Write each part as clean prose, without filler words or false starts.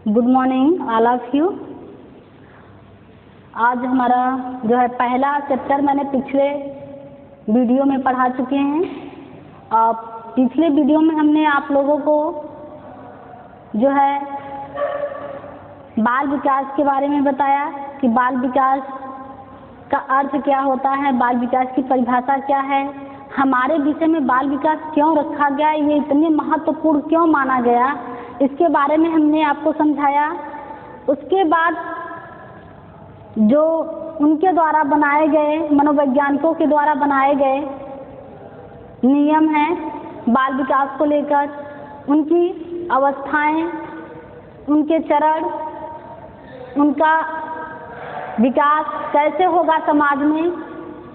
Good morning all of you. आज हमारा जो है पहला चैप्टर मैंने पिछले वीडियो में पढ़ा चुके हैं। और पिछले वीडियो में हमने आप लोगों को जो है बाल विकास के बारे में बताया कि बाल विकास का अर्थ क्या होता है, बाल विकास की परिभाषा क्या है, हमारे विषय में बाल विकास क्यों रखा गया, ये इतने महत्वपूर्ण क्यों माना गया, इसके बारे में हमने आपको समझाया। उसके बाद जो उनके द्वारा बनाए गए, मनोवैज्ञानिकों के द्वारा बनाए गए नियम हैं बाल विकास को लेकर, उनकी अवस्थाएं, उनके चरण, उनका विकास कैसे होगा समाज में,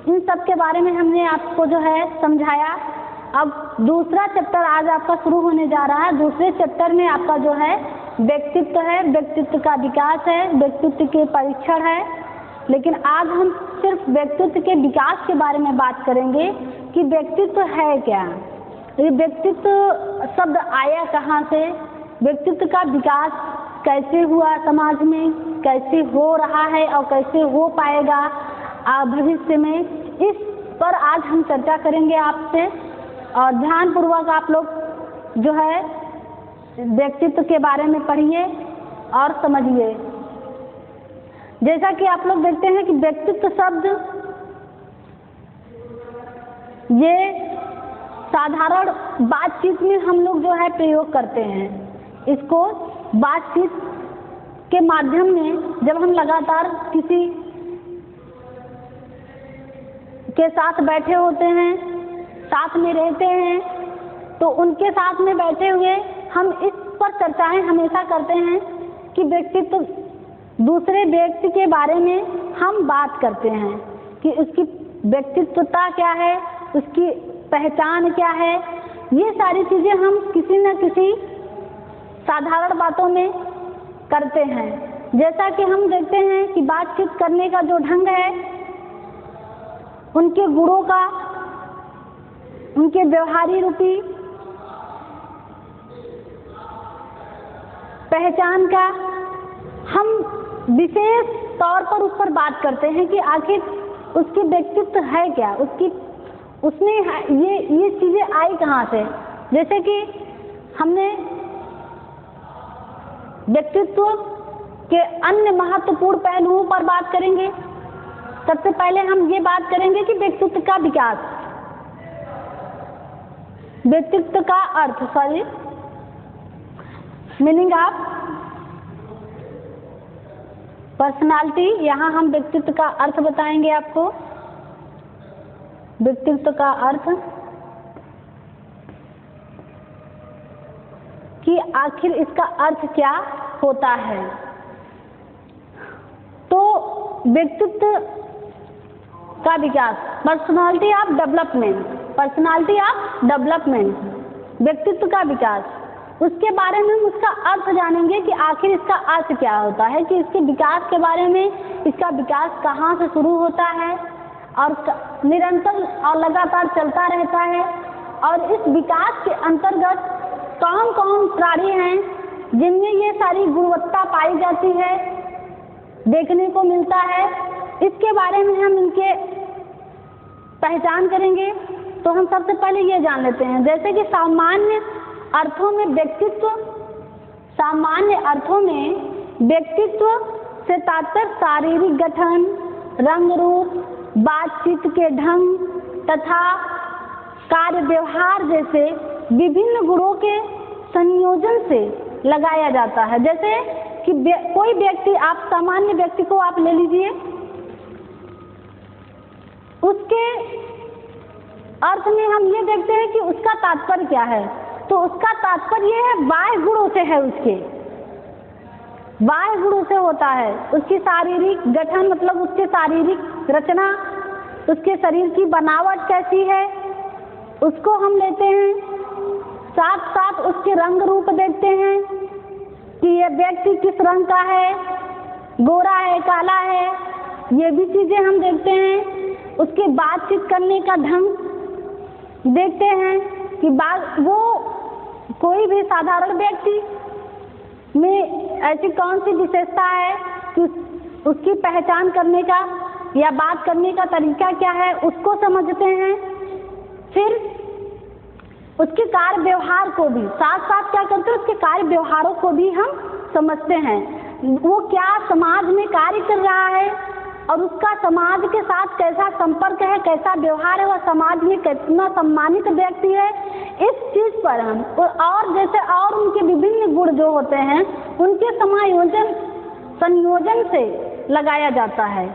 इन सब के बारे में हमने आपको जो है समझाया। अब दूसरा चैप्टर आज आपका शुरू होने जा रहा है। दूसरे चैप्टर में आपका जो है व्यक्तित्व है, व्यक्तित्व का विकास है, व्यक्तित्व के परीक्षण है। लेकिन आज हम सिर्फ व्यक्तित्व के विकास के बारे में बात करेंगे कि व्यक्तित्व है क्या, ये व्यक्तित्व शब्द आया कहाँ से, व्यक्तित्व का विकास कैसे हुआ समाज में, कैसे हो रहा है और कैसे हो पाएगा भविष्य में, इस पर आज हम चर्चा करेंगे आपसे। और ध्यानपूर्वक आप लोग जो है व्यक्तित्व के बारे में पढ़िए और समझिए। जैसा कि आप लोग देखते हैं कि व्यक्तित्व शब्द ये साधारण बातचीत में हम लोग जो है प्रयोग करते हैं। इसको बातचीत के माध्यम में जब हम लगातार किसी के साथ बैठे होते हैं, साथ में रहते हैं, तो उनके साथ में बैठे हुए हम इस पर चर्चाएं हमेशा करते हैं कि व्यक्तित्व, दूसरे व्यक्ति के बारे में हम बात करते हैं कि उसकी व्यक्तित्वता क्या है, उसकी पहचान क्या है। ये सारी चीज़ें हम किसी न किसी साधारण बातों में करते हैं। जैसा कि हम देखते हैं कि बातचीत करने का जो ढंग है, उनके गुणों का, उनके व्यवहारी रूपी पहचान का हम विशेष तौर पर उस पर बात करते हैं कि आखिर उसकी व्यक्तित्व है क्या, उसमें ये चीज़ें आई कहाँ से। जैसे कि हमने व्यक्तित्व के अन्य महत्वपूर्ण पहलुओं पर बात करेंगे। सबसे पहले हम ये बात करेंगे कि व्यक्तित्व का विकास, व्यक्तित्व का अर्थ, मीनिंग ऑफ पर्सनालिटी। यहाँ हम व्यक्तित्व का अर्थ बताएंगे आपको। व्यक्तित्व का अर्थ कि आखिर इसका अर्थ क्या होता है। तो व्यक्तित्व का विकास, personality of development, personality of development, व्यक्तित्व का विकास, उसके बारे में हम उसका अर्थ जानेंगे कि आखिर इसका अर्थ क्या होता है, कि इसके विकास के बारे में, इसका विकास कहाँ से शुरू होता है और निरंतर और लगातार चलता रहता है। और इस विकास के अंतर्गत कौन कौन प्राणी हैं जिनमें ये सारी गुणवत्ता पाई जाती है, देखने को मिलता है, इसके बारे में हम इनके पहचान करेंगे। तो हम सबसे पहले ये जान लेते हैं, जैसे कि सामान्य अर्थों में व्यक्तित्व, सामान्य अर्थों में व्यक्तित्व से तात्पर्य शारीरिक गठन, रंग रूप, बातचीत के ढंग तथा कार्य व्यवहार जैसे विभिन्न गुणों के संयोजन से लगाया जाता है। जैसे कि कोई व्यक्ति, आप सामान्य व्यक्ति को आप ले लीजिए, उसके अर्थ में हम ये देखते हैं कि उसका तात्पर्य क्या है। तो उसका तात्पर्य ये है, बाह्य गुणों से है, उसके बाह्य गुणों से होता है। उसकी शारीरिक गठन मतलब उसके शारीरिक रचना, उसके शरीर की बनावट कैसी है, उसको हम लेते हैं। साथ साथ उसके रंग रूप देखते हैं कि ये व्यक्ति किस रंग का है, गोरा है, काला है, ये भी चीज़ें हम देखते हैं। उसके बातचीत करने का ढंग देखते हैं कि वो कोई भी साधारण व्यक्ति में ऐसी कौन सी विशेषता है कि उसकी पहचान करने का या बात करने का तरीका क्या है उसको समझते हैं। फिर उसके कार्य व्यवहार को भी साथ साथ क्या करते हैं, उसके कार्य व्यवहारों को भी हम समझते हैं। वो क्या समाज में कार्य कर रहा है और उसका समाज के साथ कैसा संपर्क है, कैसा व्यवहार है, वह समाज में कितना सम्मानित व्यक्ति है, इस चीज पर हम और जैसे और उनके विभिन्न गुण जो होते हैं उनके संयोजन से लगाया जाता है।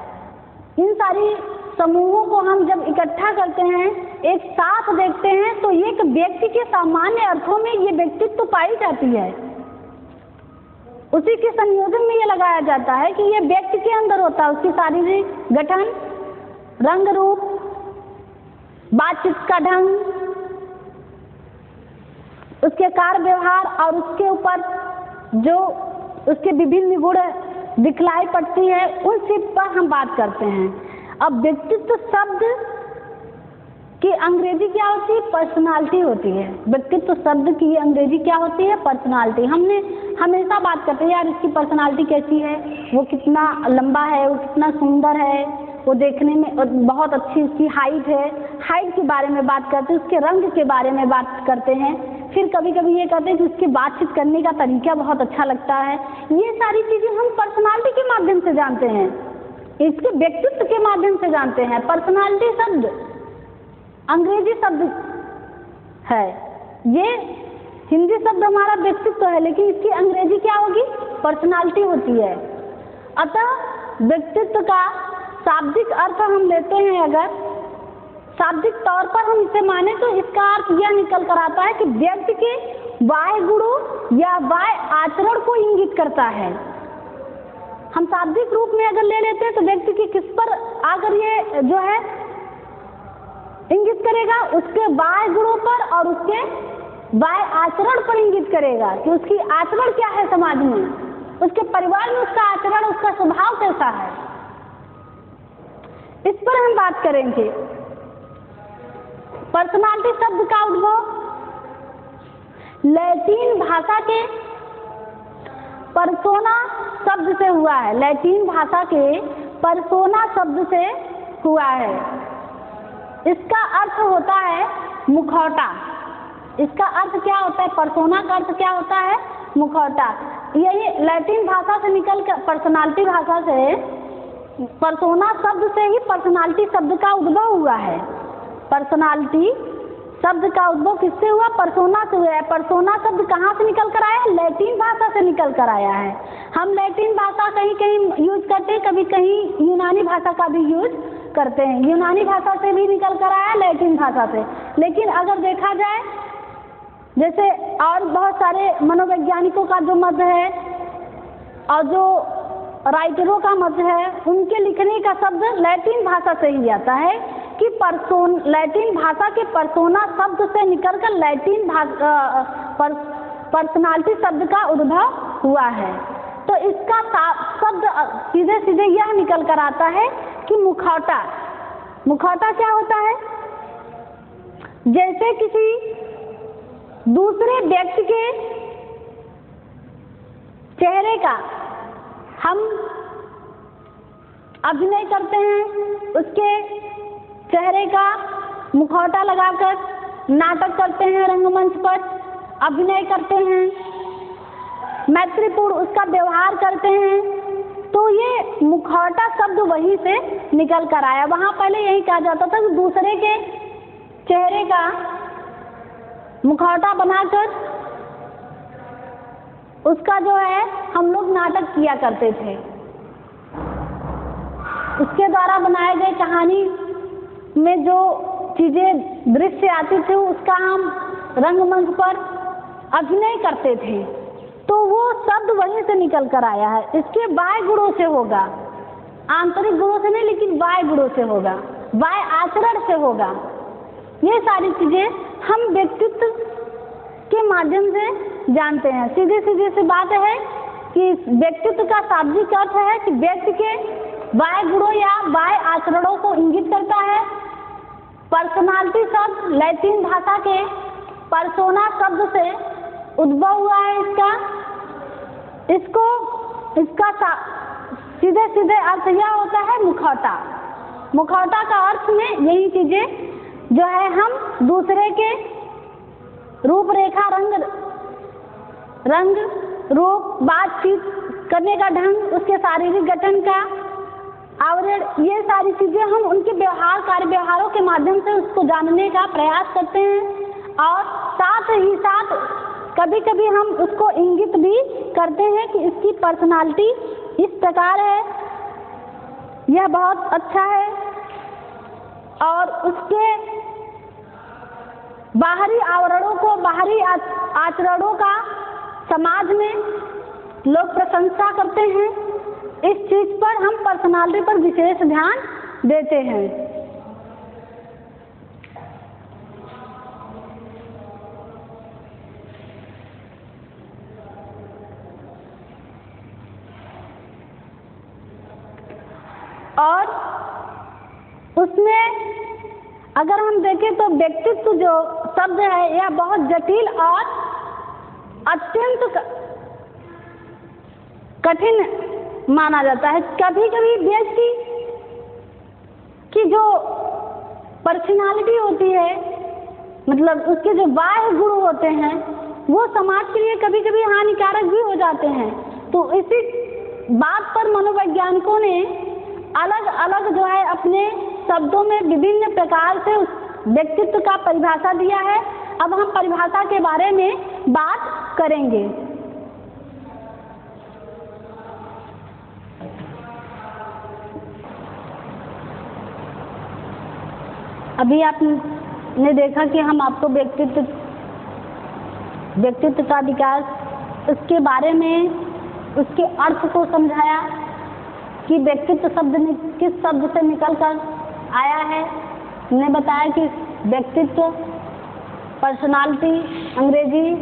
इन सारी समूहों को हम जब इकट्ठा करते हैं, एक साथ देखते हैं, तो एक व्यक्ति के सामान्य अर्थों में ये व्यक्तित्व पाई जाती है। उसी के संयोजन में ये लगाया जाता है कि ये व्यक्ति के अंदर होता है, उसकी शारीरिक गठन, रंग रूप, बातचीत का ढंग, उसके कार्य व्यवहार और उसके ऊपर जो उसके विभिन्न गुण दिखलाई पड़ती है, उन चीज पर हम बात करते हैं। अब व्यक्तित्व शब्द की अंग्रेजी क्या होती है? पर्सनालिटी होती है। व्यक्तित्व शब्द की अंग्रेजी क्या होती है? पर्सनालिटी। हमने हमेशा बात करते हैं यार इसकी पर्सनालिटी कैसी है, वो कितना लंबा है, वो कितना सुंदर है, वो देखने में बहुत अच्छी उसकी हाइट है, हाइट के बारे में बात करते हैं, उसके रंग के बारे में बात करते हैं। फिर कभी कभी ये कहते हैं कि उसकी बातचीत करने का तरीका बहुत अच्छा लगता है। ये सारी चीजें हम पर्सनालिटी के माध्यम से जानते हैं, इसके व्यक्तित्व के माध्यम से जानते हैं। पर्सनालिटी शब्द अंग्रेजी शब्द है, ये हिंदी शब्द हमारा व्यक्तित्व है, लेकिन इसकी अंग्रेजी क्या होगी? पर्सनालिटी होती है। अतः व्यक्तित्व का शाब्दिक अर्थ हम लेते हैं, अगर शाब्दिक तौर पर हम इसे माने तो इसका अर्थ यह निकल कर आता है कि व्यक्ति के बाह्य गुणों या बाह्य आचरण को इंगित करता है। हम शाब्दिक रूप में अगर ले लेते हैं तो व्यक्ति की किस पर अगर ये जो है इंगित करेगा? उसके बाह्य गुणों पर और उसके बाह्य आचरण पर इंगित करेगा कि उसकी आचरण क्या है समाज में, उसके परिवार में उसका आचरण, उसका स्वभाव कैसा है। इस पर हम बात करेंगे। पर्सनालिटी शब्द का उद्भव लैटिन भाषा के पर्सोना शब्द से हुआ है। लैटिन भाषा के पर्सोना शब्द से हुआ है। इसका अर्थ होता है मुखौटा। इसका अर्थ क्या होता है? पर्सोना का अर्थ क्या होता है? मुखौटा। यही लैटिन भाषा से निकल कर पर्सनालिटी भाषा से, पर्सोना शब्द से ही पर्सनालिटी शब्द का उद्भव हुआ है। पर्सनालिटी शब्द का उद्भव किससे हुआ? पर्सोना से हुआ है। पर्सोना शब्द कहाँ से निकल कर आया? लैटिन भाषा से निकल कर आया है। हम लैटिन भाषा कहीं कहीं यूज करते हैं, कभी कहीं यूनानी भाषा का भी यूज करते हैं। यूनानी भाषा से भी निकल कर आया, लैटिन भाषा से। लेकिन अगर देखा जाए, जैसे और बहुत सारे मनोवैज्ञानिकों का जो मत है और जो राइटरों का मत है, उनके लिखने का शब्द लैटिन भाषा से ही आता है कि लैटिन भाषा के पर्सोना शब्द से निकलकर लैटिन पर्सनालिटी शब्द का उद्भव हुआ है। तो इसका शब्द सीधे सीधे यह निकल कर आता है कि मुखौटा। मुखौटा क्या होता है? जैसे किसी दूसरे व्यक्ति के चेहरे का हम अभिनय करते हैं, उसके चेहरे का मुखौटा लगाकर नाटक करते हैं, रंगमंच पर अभिनय करते हैं, मैत्रीपूर्ण उसका व्यवहार करते हैं, तो ये मुखौटा शब्द वहीं से निकल कर आया। वहाँ पहले यही कहा जाता था कि दूसरे के चेहरे का मुखौटा बनाकर उसका जो है हम लोग नाटक किया करते थे। उसके द्वारा बनाए गए कहानी में जो चीजें दृश्य आती थी उसका हम रंगमंच पर अभिनय करते थे। तो वो शब्द वहीं से निकल कर आया है। इसके बाह्य गुणों से होगा, आंतरिक गुणों से नहीं, लेकिन बाह्य गुणों से होगा, बाह्य आचरण से होगा। ये सारी चीजें हम व्यक्तित्व के माध्यम से जानते हैं। सीधे सीधे से बात है कि व्यक्तित्व का शाब्दिक अर्थ है कि व्यक्ति के बाह्य गुणों या बाह्य आचरणों को इंगित करता है। पर्सनालिटी शब्द लैटिन भाषा के पर्सोना शब्द से उद्भव हुआ है इसका, इसका सीधे सीधे अर्थ यह होता है मुखौटा। मुखौटा का अर्थ में यही चीजें जो है हम दूसरे के रूपरेखा, रंग रूप, बातचीत करने का ढंग, उसके शारीरिक गठन का आवरण, ये सारी चीजें हम उनके व्यवहार, कार्य व्यवहारों के माध्यम से उसको जानने का प्रयास करते हैं। और साथ ही साथ कभी कभी हम उसको इंगित भी करते हैं कि इसकी पर्सनालिटी इस प्रकार है, यह बहुत अच्छा है। और उसके बाहरी आवरणों को, बाहरी आचरणों का समाज में लोग प्रशंसा करते हैं। इस चीज पर हम पर्सनालिटी पर विशेष ध्यान देते हैं। और उसमें अगर हम देखें तो व्यक्तित्व जो शब्द है यह बहुत जटिल और अत्यंत कठिन माना जाता है। कभी कभी व्यक्ति की जो पर्सनालिटी होती है, मतलब उसके जो बाह्य गुण होते हैं, वो समाज के लिए कभी कभी हानिकारक भी हो जाते हैं। तो इसी बात पर मनोवैज्ञानिकों ने अलग अलग जो है अपने शब्दों में विभिन्न प्रकार से उस व्यक्तित्व का परिभाषा दिया है। अब हम परिभाषा के बारे में बात करेंगे। अभी आपने देखा कि हम आपको व्यक्तित्व का विकास, उसके बारे में, उसके अर्थ को समझाया कि व्यक्तित्व शब्द किस शब्द से निकल कर आया है। हमने बताया कि व्यक्तित्व, पर्सनालिटी अंग्रेजी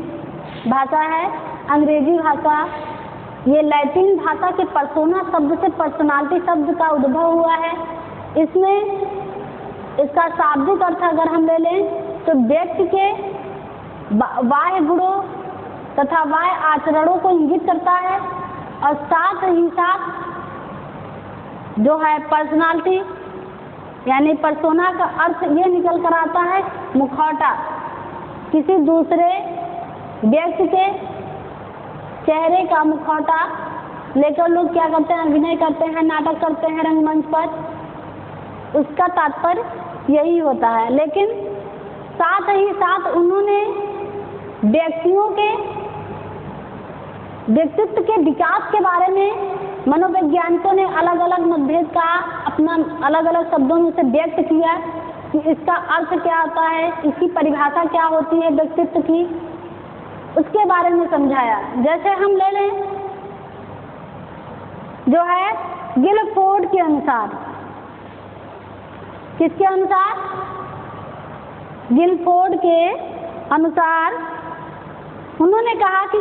भाषा है। अंग्रेजी भाषा ये लैटिन भाषा के पर्सोना शब्द से पर्सनालिटी शब्द का उद्भव हुआ है। इसमें इसका शाब्दिक अर्थ अगर हम ले लें तो व्यक्ति के बाह्य गुणों तथा बाह्य आचरणों को इंगित करता है। और साथ ही साथ जो है पर्सनालिटी यानी पर्सोना का अर्थ ये निकल कर आता है मुखौटा। किसी दूसरे व्यक्ति के चेहरे का मुखौटा लेकर लोग क्या करते हैं, अभिनय करते हैं, नाटक करते हैं रंगमंच पर। उसका तात्पर्य यही होता है। लेकिन साथ ही साथ उन्होंने व्यक्तियों के व्यक्तित्व के विकास के बारे में मनोवैज्ञानिकों ने अलग अलग मतभेद का अपना अलग अलग शब्दों में उसे व्यक्त किया कि इसका अर्थ क्या होता है, इसकी परिभाषा क्या होती है व्यक्तित्व की, उसके बारे में समझाया। जैसे हम ले लें जो है गिलफोर्ड के अनुसार, किसके अनुसार? गिलफोर्ड के अनुसार उन्होंने कहा कि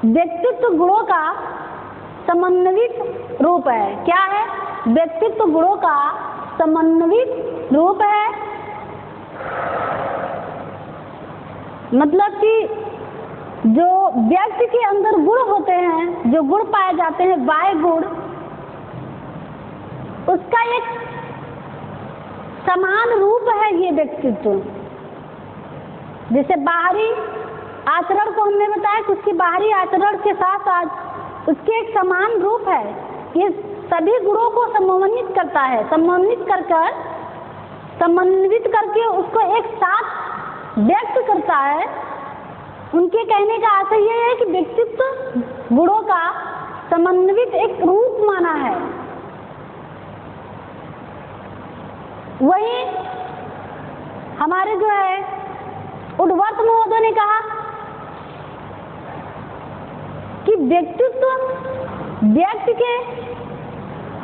व्यक्तित्व गुणों का समन्वित रूप है। क्या है? व्यक्तित्व गुणों का समन्वित रूप है। मतलब कि जो व्यक्ति के अंदर गुण होते हैं, जो गुण पाए जाते हैं, बाह्य गुण, उसका एक समान रूप है ये व्यक्तित्व। जैसे बाहरी आचरण को हमने बताया कि उसकी बाहरी आचरण के साथ साथ उसके एक समान रूप है। ये सभी गुणों को समन्वित करता है, समन्वित करके उसको एक साथ व्यक्त करता है। उनके कहने का आशय यह है कि व्यक्तित्व गुणों का समन्वित एक रूप माना है। वही हमारे जो है उडवर्थ महोदय ने कहा कि व्यक्तित्व व्यक्ति के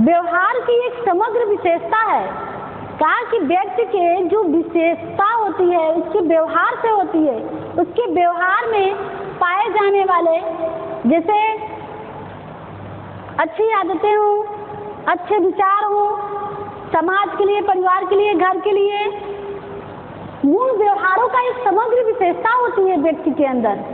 व्यवहार की एक समग्र विशेषता है। कहा कि व्यक्ति के जो विशेषता होती है उसके व्यवहार से होती है। उसके व्यवहार में पाए जाने वाले जैसे अच्छी आदतें हों, अच्छे विचार हों, समाज के लिए, परिवार के लिए, घर के लिए, उन व्यवहारों का एक समग्र विशेषता होती है व्यक्ति के अंदर।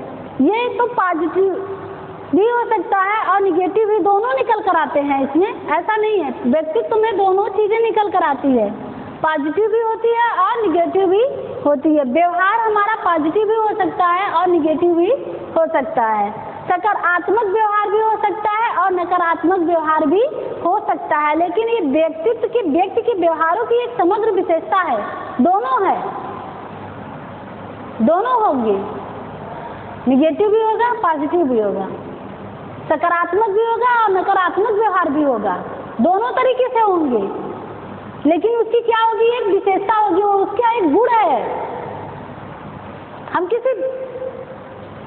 ये तो पॉजिटिव भी हो सकता है और निगेटिव भी, दोनों निकल कर आते हैं इसमें, ऐसा नहीं है। व्यक्तित्व में दोनों चीज़ें निकल कर आती है, पॉजिटिव भी होती है और निगेटिव भी होती है। व्यवहार हमारा पॉजिटिव भी हो सकता है और निगेटिव भी हो सकता है। सकारात्मक व्यवहार भी हो सकता है और नकारात्मक व्यवहार भी हो सकता है। लेकिन ये व्यक्ति के व्यवहारों की एक समग्र विशेषता है, दोनों है, दोनों होंगे, निगेटिव भी होगा, पॉजिटिव भी होगा, सकारात्मक भी होगा और नकारात्मक व्यवहार भी होगा, दोनों तरीके से होंगे। लेकिन उसकी क्या होगी, एक विशेषता होगी, वो उसका एक गुण है। हम किसी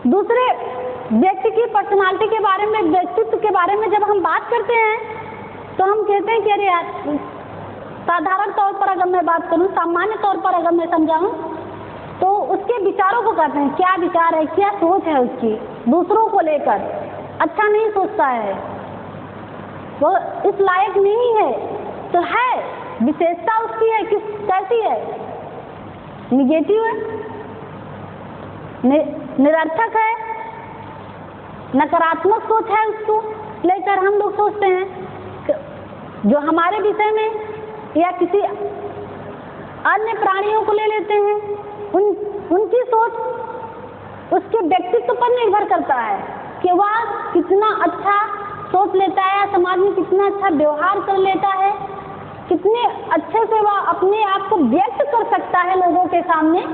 दूसरे व्यक्ति की पर्सनालिटी के बारे में, व्यक्तित्व के बारे में जब हम बात करते हैं तो हम कहते हैं कि अरे यार, साधारण तौर पर अगर मैं बात करूं, सामान्य तौर पर अगर मैं समझाऊं तो उसके विचारों को कहते हैं, क्या विचार है, क्या सोच है उसकी, दूसरों को लेकर अच्छा नहीं सोचता है, वो इस लायक नहीं है, तो है विशेषता उसकी है, किस कैसी है, निगेटिव है, निरर्थक है, नकारात्मक सोच है, उसको लेकर हम लोग सोचते हैं जो हमारे विषय में या किसी अन्य प्राणियों को ले लेते हैं, उनकी सोच उसके व्यक्तित्व पर निर्भर करता है कि वह कितना अच्छा सोच लेता है, समाज में कितना अच्छा व्यवहार कर लेता है, कितने अच्छे से वह अपने आप को व्यक्त कर सकता है लोगों के सामने।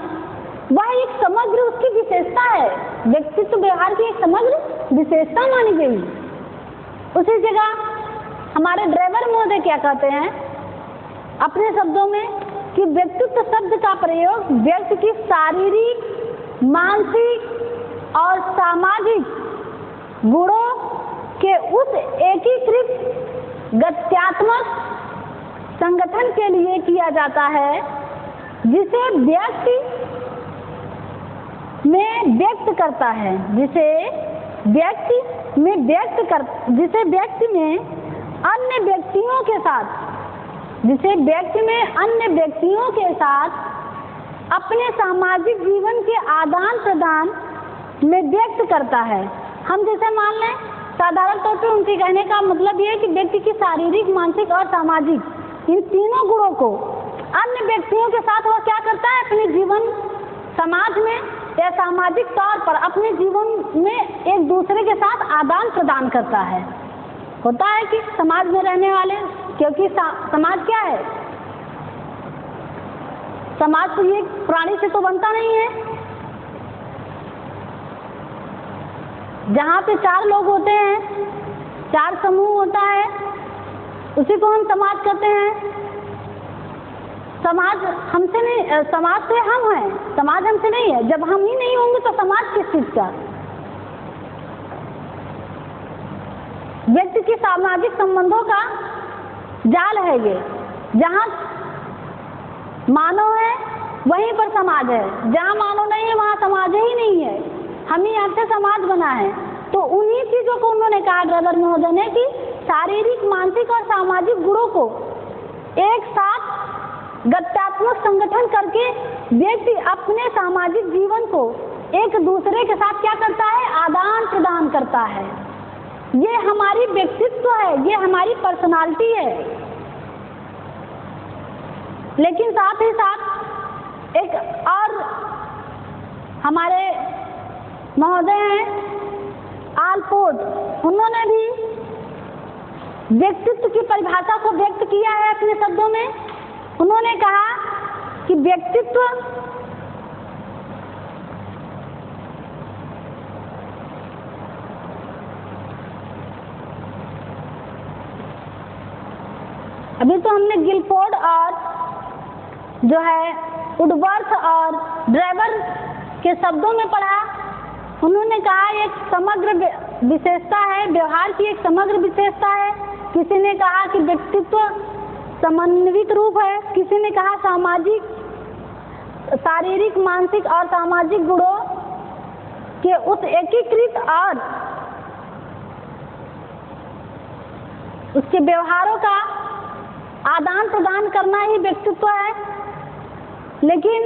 वह एक समग्र उसकी विशेषता है, व्यक्तित्व व्यवहार की एक समग्र विशेषता मानी गई। उसी जगह हमारे ड्राइवर महोदय क्या कहते हैं अपने शब्दों में कि व्यक्तित्व शब्द का प्रयोग व्यक्ति की शारीरिक, मानसिक और सामाजिक गुणों के उस एकीकृत गत्यात्मक संगठन के लिए किया जाता है जिसे व्यक्ति में व्यक्त करता है, जिसे व्यक्ति में अन्य व्यक्तियों के साथ अपने सामाजिक जीवन के आदान प्रदान में व्यक्त करता है। हम जैसे मान लें, साधारण तौर पे उनके कहने का मतलब ये है कि व्यक्ति की शारीरिक, मानसिक और सामाजिक इन तीनों गुणों को अन्य व्यक्तियों के साथ वह क्या करता है, अपने जीवन, समाज में या सामाजिक तौर पर अपने जीवन में एक दूसरे के साथ आदान प्रदान करता है। होता है कि समाज में रहने वाले, क्योंकि समाज क्या है, समाज तो ये प्राणी से तो बनता नहीं है। जहाँ पे 4 लोग होते हैं, 4 समूह होता है, उसी को हम समाज कहते हैं। समाज हमसे नहीं, समाज से हम हैं, समाज हमसे नहीं है। जब हम ही नहीं होंगे तो समाज किस चीज का? व्यक्ति की सामाजिक संबंधों का जाल है ये। जहाँ मानव है वहीं पर समाज है, जहाँ मानव नहीं है वहाँ समाज ही नहीं है। हम ही यहाँ से समाज बना है। तो उन्हीं चीजों को उन्होंने कहा ड्राइवर महोदय ने कि शारीरिक, मानसिक और सामाजिक गुणों को एक साथ गत्यात्मक संगठन करके व्यक्ति अपने सामाजिक जीवन को एक दूसरे के साथ क्या करता है, आदान प्रदान करता है। ये हमारी व्यक्तित्व है, ये हमारी पर्सनालिटी है। लेकिन साथ ही साथ एक और हमारे महोदय हैं आलपोर्ट, उन्होंने भी व्यक्तित्व की परिभाषा को व्यक्त किया है अपने शब्दों में। उन्होंने कहा कि व्यक्तित्व अभी तो हमने गिलफोर्ड और जो है वुडवर्थ और ड्राइवर के शब्दों में पढ़ा। उन्होंने कहा एक समग्र विशेषता है, व्यवहार की एक समग्र विशेषता है। किसी ने कहा कि व्यक्तित्व समन्वित रूप है, किसी ने कहा सामाजिक, शारीरिक, मानसिक और सामाजिक गुणों के उस एकीकृत और उसके व्यवहारों का आदान प्रदान करना ही व्यक्तित्व है। लेकिन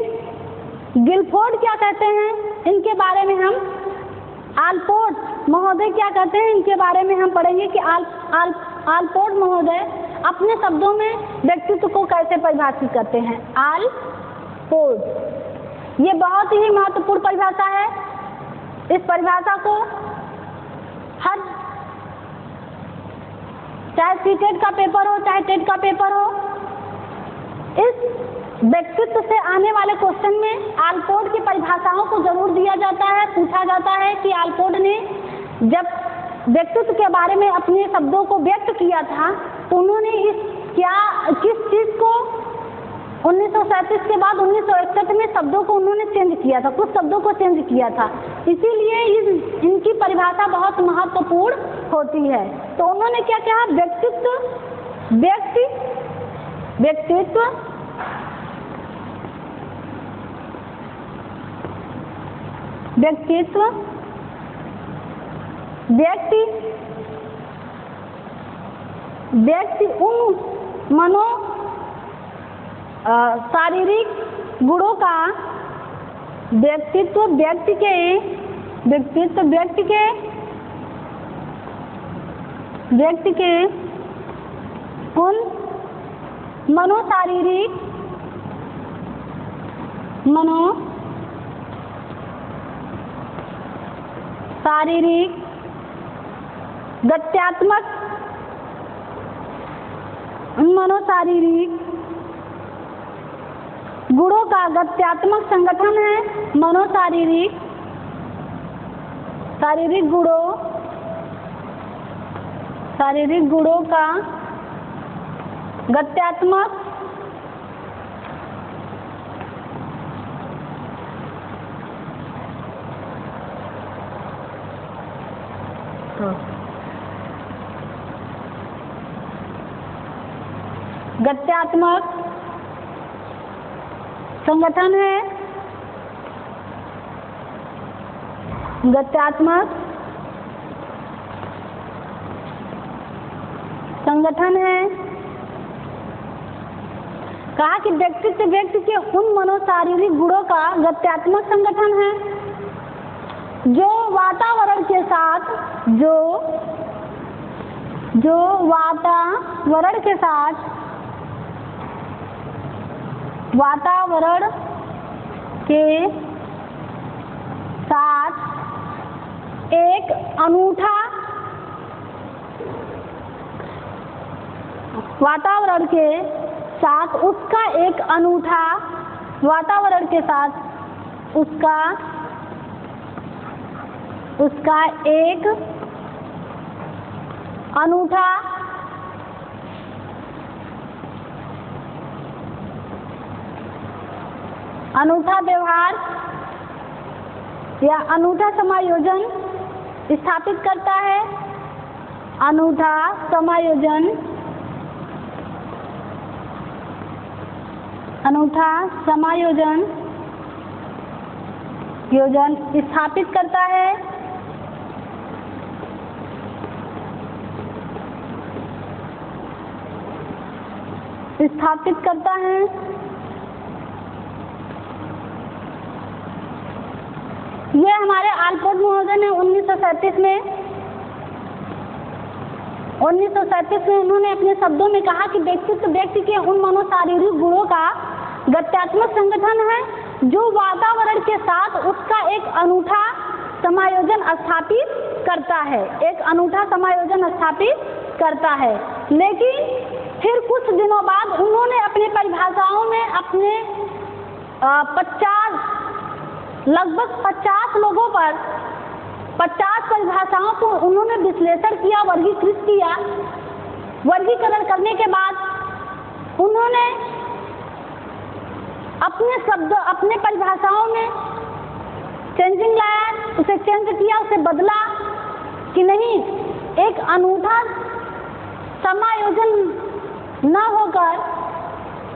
गिलफोर्ड क्या कहते हैं, इनके बारे में हम आलपोर्ट महोदय क्या कहते हैं, इनके बारे में हम पढ़ेंगे कि आलपोर्ट महोदय अपने शब्दों में व्यक्तित्व को कैसे परिभाषित करते हैं। आलपोर्ट, ये बहुत ही महत्वपूर्ण परिभाषा है। इस परिभाषा को हर, चाहे सीटेट का पेपर हो चाहे टेट का पेपर हो, इस व्यक्तित्व से आने वाले क्वेश्चन में आलपोर्ट की परिभाषाओं को जरूर दिया जाता है। पूछा जाता है कि आलपोर्ट ने जब व्यक्तित्व के बारे में अपने शब्दों को व्यक्त किया था तो उन्होंने किस चीज को 1937 के बाद 1961 में शब्दों को उन्होंने चेंज किया था, कुछ शब्दों को चेंज किया था, इसीलिए इनकी परिभाषा बहुत महत्वपूर्ण होती है। तो उन्होंने क्या कहा, व्यक्तित्व व्यक्ति उन शारीरिक गुणों का व्यक्ति के उन शारीरिक गत्यात्मक मनोशारीरिक गुणों का गत्यात्मक संगठन है। शारीरिक गुणों का गत्यात्मक संगठन है। कहा कि व्यक्तित्व व्यक्ति के उन मनोशारीरिक गुणों का गत्यात्मक संगठन है जो वातावरण के साथ एक अनूठा व्यवहार या अनूठा समायोजन स्थापित करता है। अनूठा समायोजन स्थापित करता है। ये हमारे आलपोर्ट महोदय ने 1937 में उन्होंने अपने शब्दों में कहा कि व्यक्तित्व व्यक्ति के उन मनोशारीरिक गुणों का गत्यात्मक संगठन है जो वातावरण के साथ उसका एक अनूठा समायोजन स्थापित करता है। लेकिन फिर कुछ दिनों बाद उन्होंने अपनी परिभाषाओं में अपने लगभग 50 लोगों पर 50 परिभाषाओं को उन्होंने विश्लेषण किया, वर्गीकरण करने के बाद उन्होंने अपने परिभाषाओं में चेंजिंग लाया, उसे चेंज किया, उसे बदला कि नहीं, एक अनूठा समायोजन न होकर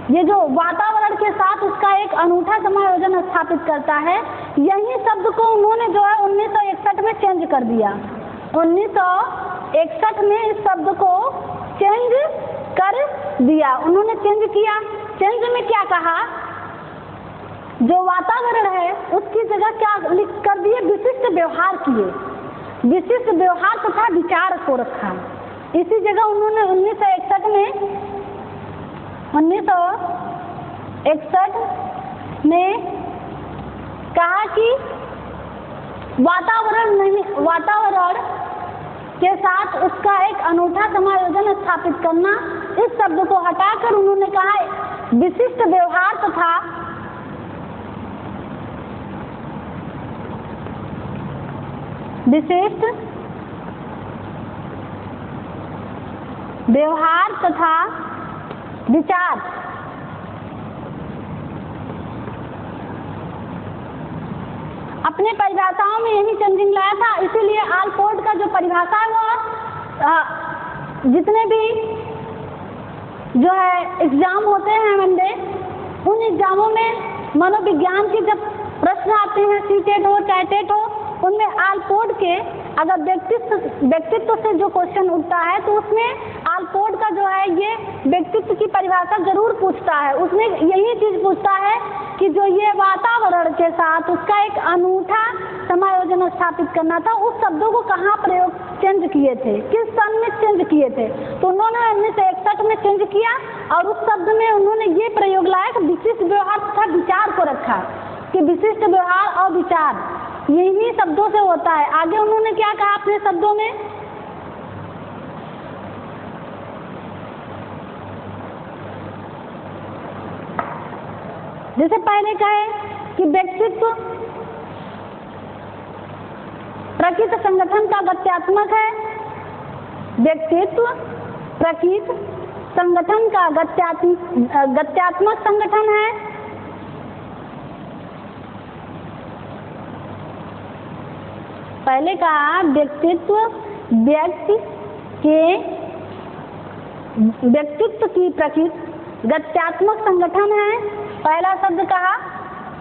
ये जो वातावरण के साथ उसका एक अनूठा समायोजन स्थापित करता है, यही शब्द को उन्होंने जो है 1961 में चेंज कर दिया। 1961 में इस शब्द को चेंज कर दिया। उन्होंने चेंज किया। चेंज में क्या कहा, जो वातावरण है उसकी जगह क्या लिख कर दिए, विशिष्ट व्यवहार किए। विशिष्ट व्यवहार तथा विचार को रखा। इसी जगह उन्होंने 1961 में कहा कि वातावरण के साथ उसका एक अनूठा समायोजन स्थापित करना। इस शब्द को हटाकर उन्होंने कहा विशिष्ट व्यवहार तथा विचार। अपने परिभाषाओं में यही चेंजिंग लाया था। इसीलिए आलपोर्ट का जो परिभाषा है वो जितने भी जो है एग्जाम होते हैं वनडे, उन एग्जामों में मनोविज्ञान के जब प्रश्न आते हैं, सीटेट हो चाहे टेट हो, उनमें आलपोर्ट के अगर व्यक्तित्व से जो क्वेश्चन उठता है तो उसमें आलपोर्ट का जो है ये व्यक्तित्व की परिभाषा जरूर पूछता है। उसमें यही चीज पूछता है कि जो ये वातावरण के साथ उसका एक अनूठा समायोजन स्थापित करना था, उस शब्दों को कहाँ प्रयोग चेंज किए थे, किस सन में चेंज किए थे। तो उन्होंने 1961 में चेंज किया और उस शब्द में उन्होंने ये प्रयोग लाया कि विशिष्ट व्यवहार तथा विचार को रखा, कि विशिष्ट व्यवहार और विचार यही शब्दों से होता है। आगे उन्होंने क्या कहा अपने शब्दों में, जैसे पहले कहे कि व्यक्तित्व प्रकृति संगठन का गत्यात्मक है। व्यक्तित्व प्रकृति संगठन का गत्यात्मक संगठन है। पहले कहा व्यक्तित्व व्यक्तित्व की प्रकृति गत्यात्मक संगठन है। पहला शब्द कहा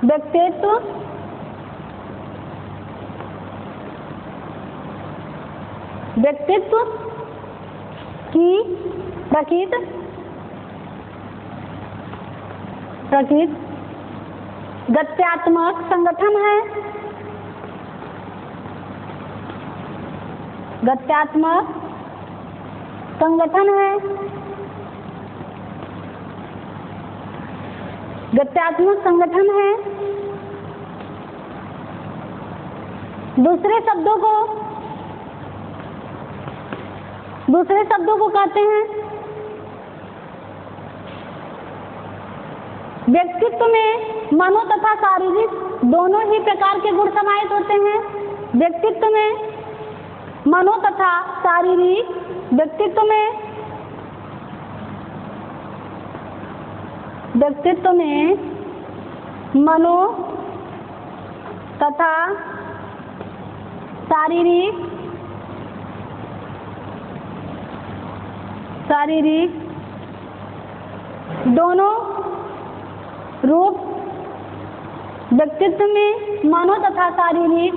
व्यक्तित्व की प्रकृति गत्यात्मक संगठन है। गत्यात्मक संगठन है। गत्यात्मक संगठन है। दूसरे शब्दों को कहते हैं व्यक्तित्व में मनो तथा शारीरिक दोनों ही प्रकार के गुण समाहित होते हैं। व्यक्तित्व में मनो तथा शारीरिक, व्यक्तित्व में मनो तथा शारीरिक दोनों रूप, व्यक्तित्व में मनो तथा शारीरिक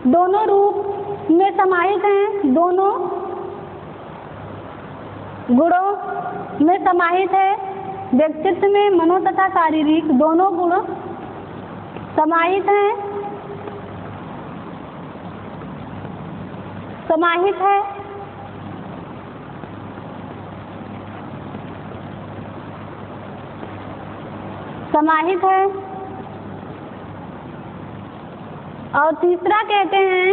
दोनों रूप में समाहित हैं, दोनों गुणों में समाहित है। व्यक्तित्व में मनो तथा शारीरिक दोनों गुण समाहित है। और तीसरा कहते हैं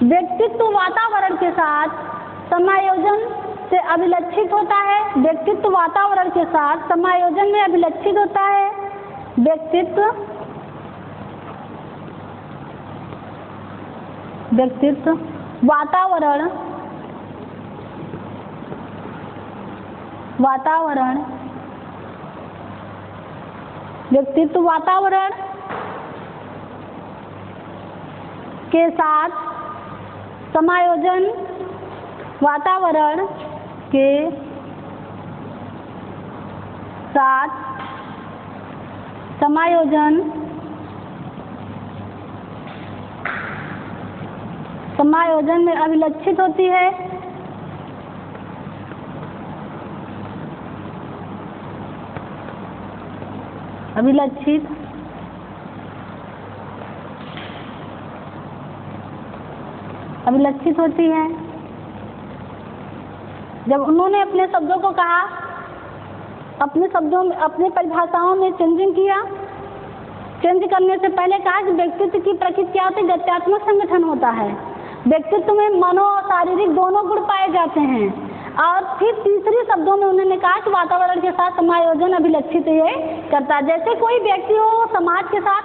व्यक्तित्व वातावरण के साथ समायोजन से अभिलक्षित होता है। व्यक्तित्व वातावरण के साथ समायोजन में अभिलक्षित होता है। व्यक्तित्व वातावरण व्यक्तित्व वातावरण के साथ समायोजन, वातावरण के साथ समायोजन में अभिलक्षित होती है। अभिलक्षित होती है। जब उन्होंने अपने शब्दों को कहा, अपने शब्दों में, अपने परिभाषाओं में चेंजिंग किया, चेंज करने से पहले कहा कि व्यक्तित्व की प्रकृति क्या होती है? गत्यात्मक संगठन होता है। व्यक्तित्व में मनो और शारीरिक दोनों गुण पाए जाते हैं। और फिर तीसरे शब्दों में उन्होंने कहा कि वातावरण के साथ समायोजन अभिलक्षित ये करता है। जैसे कोई व्यक्ति हो समाज के साथ,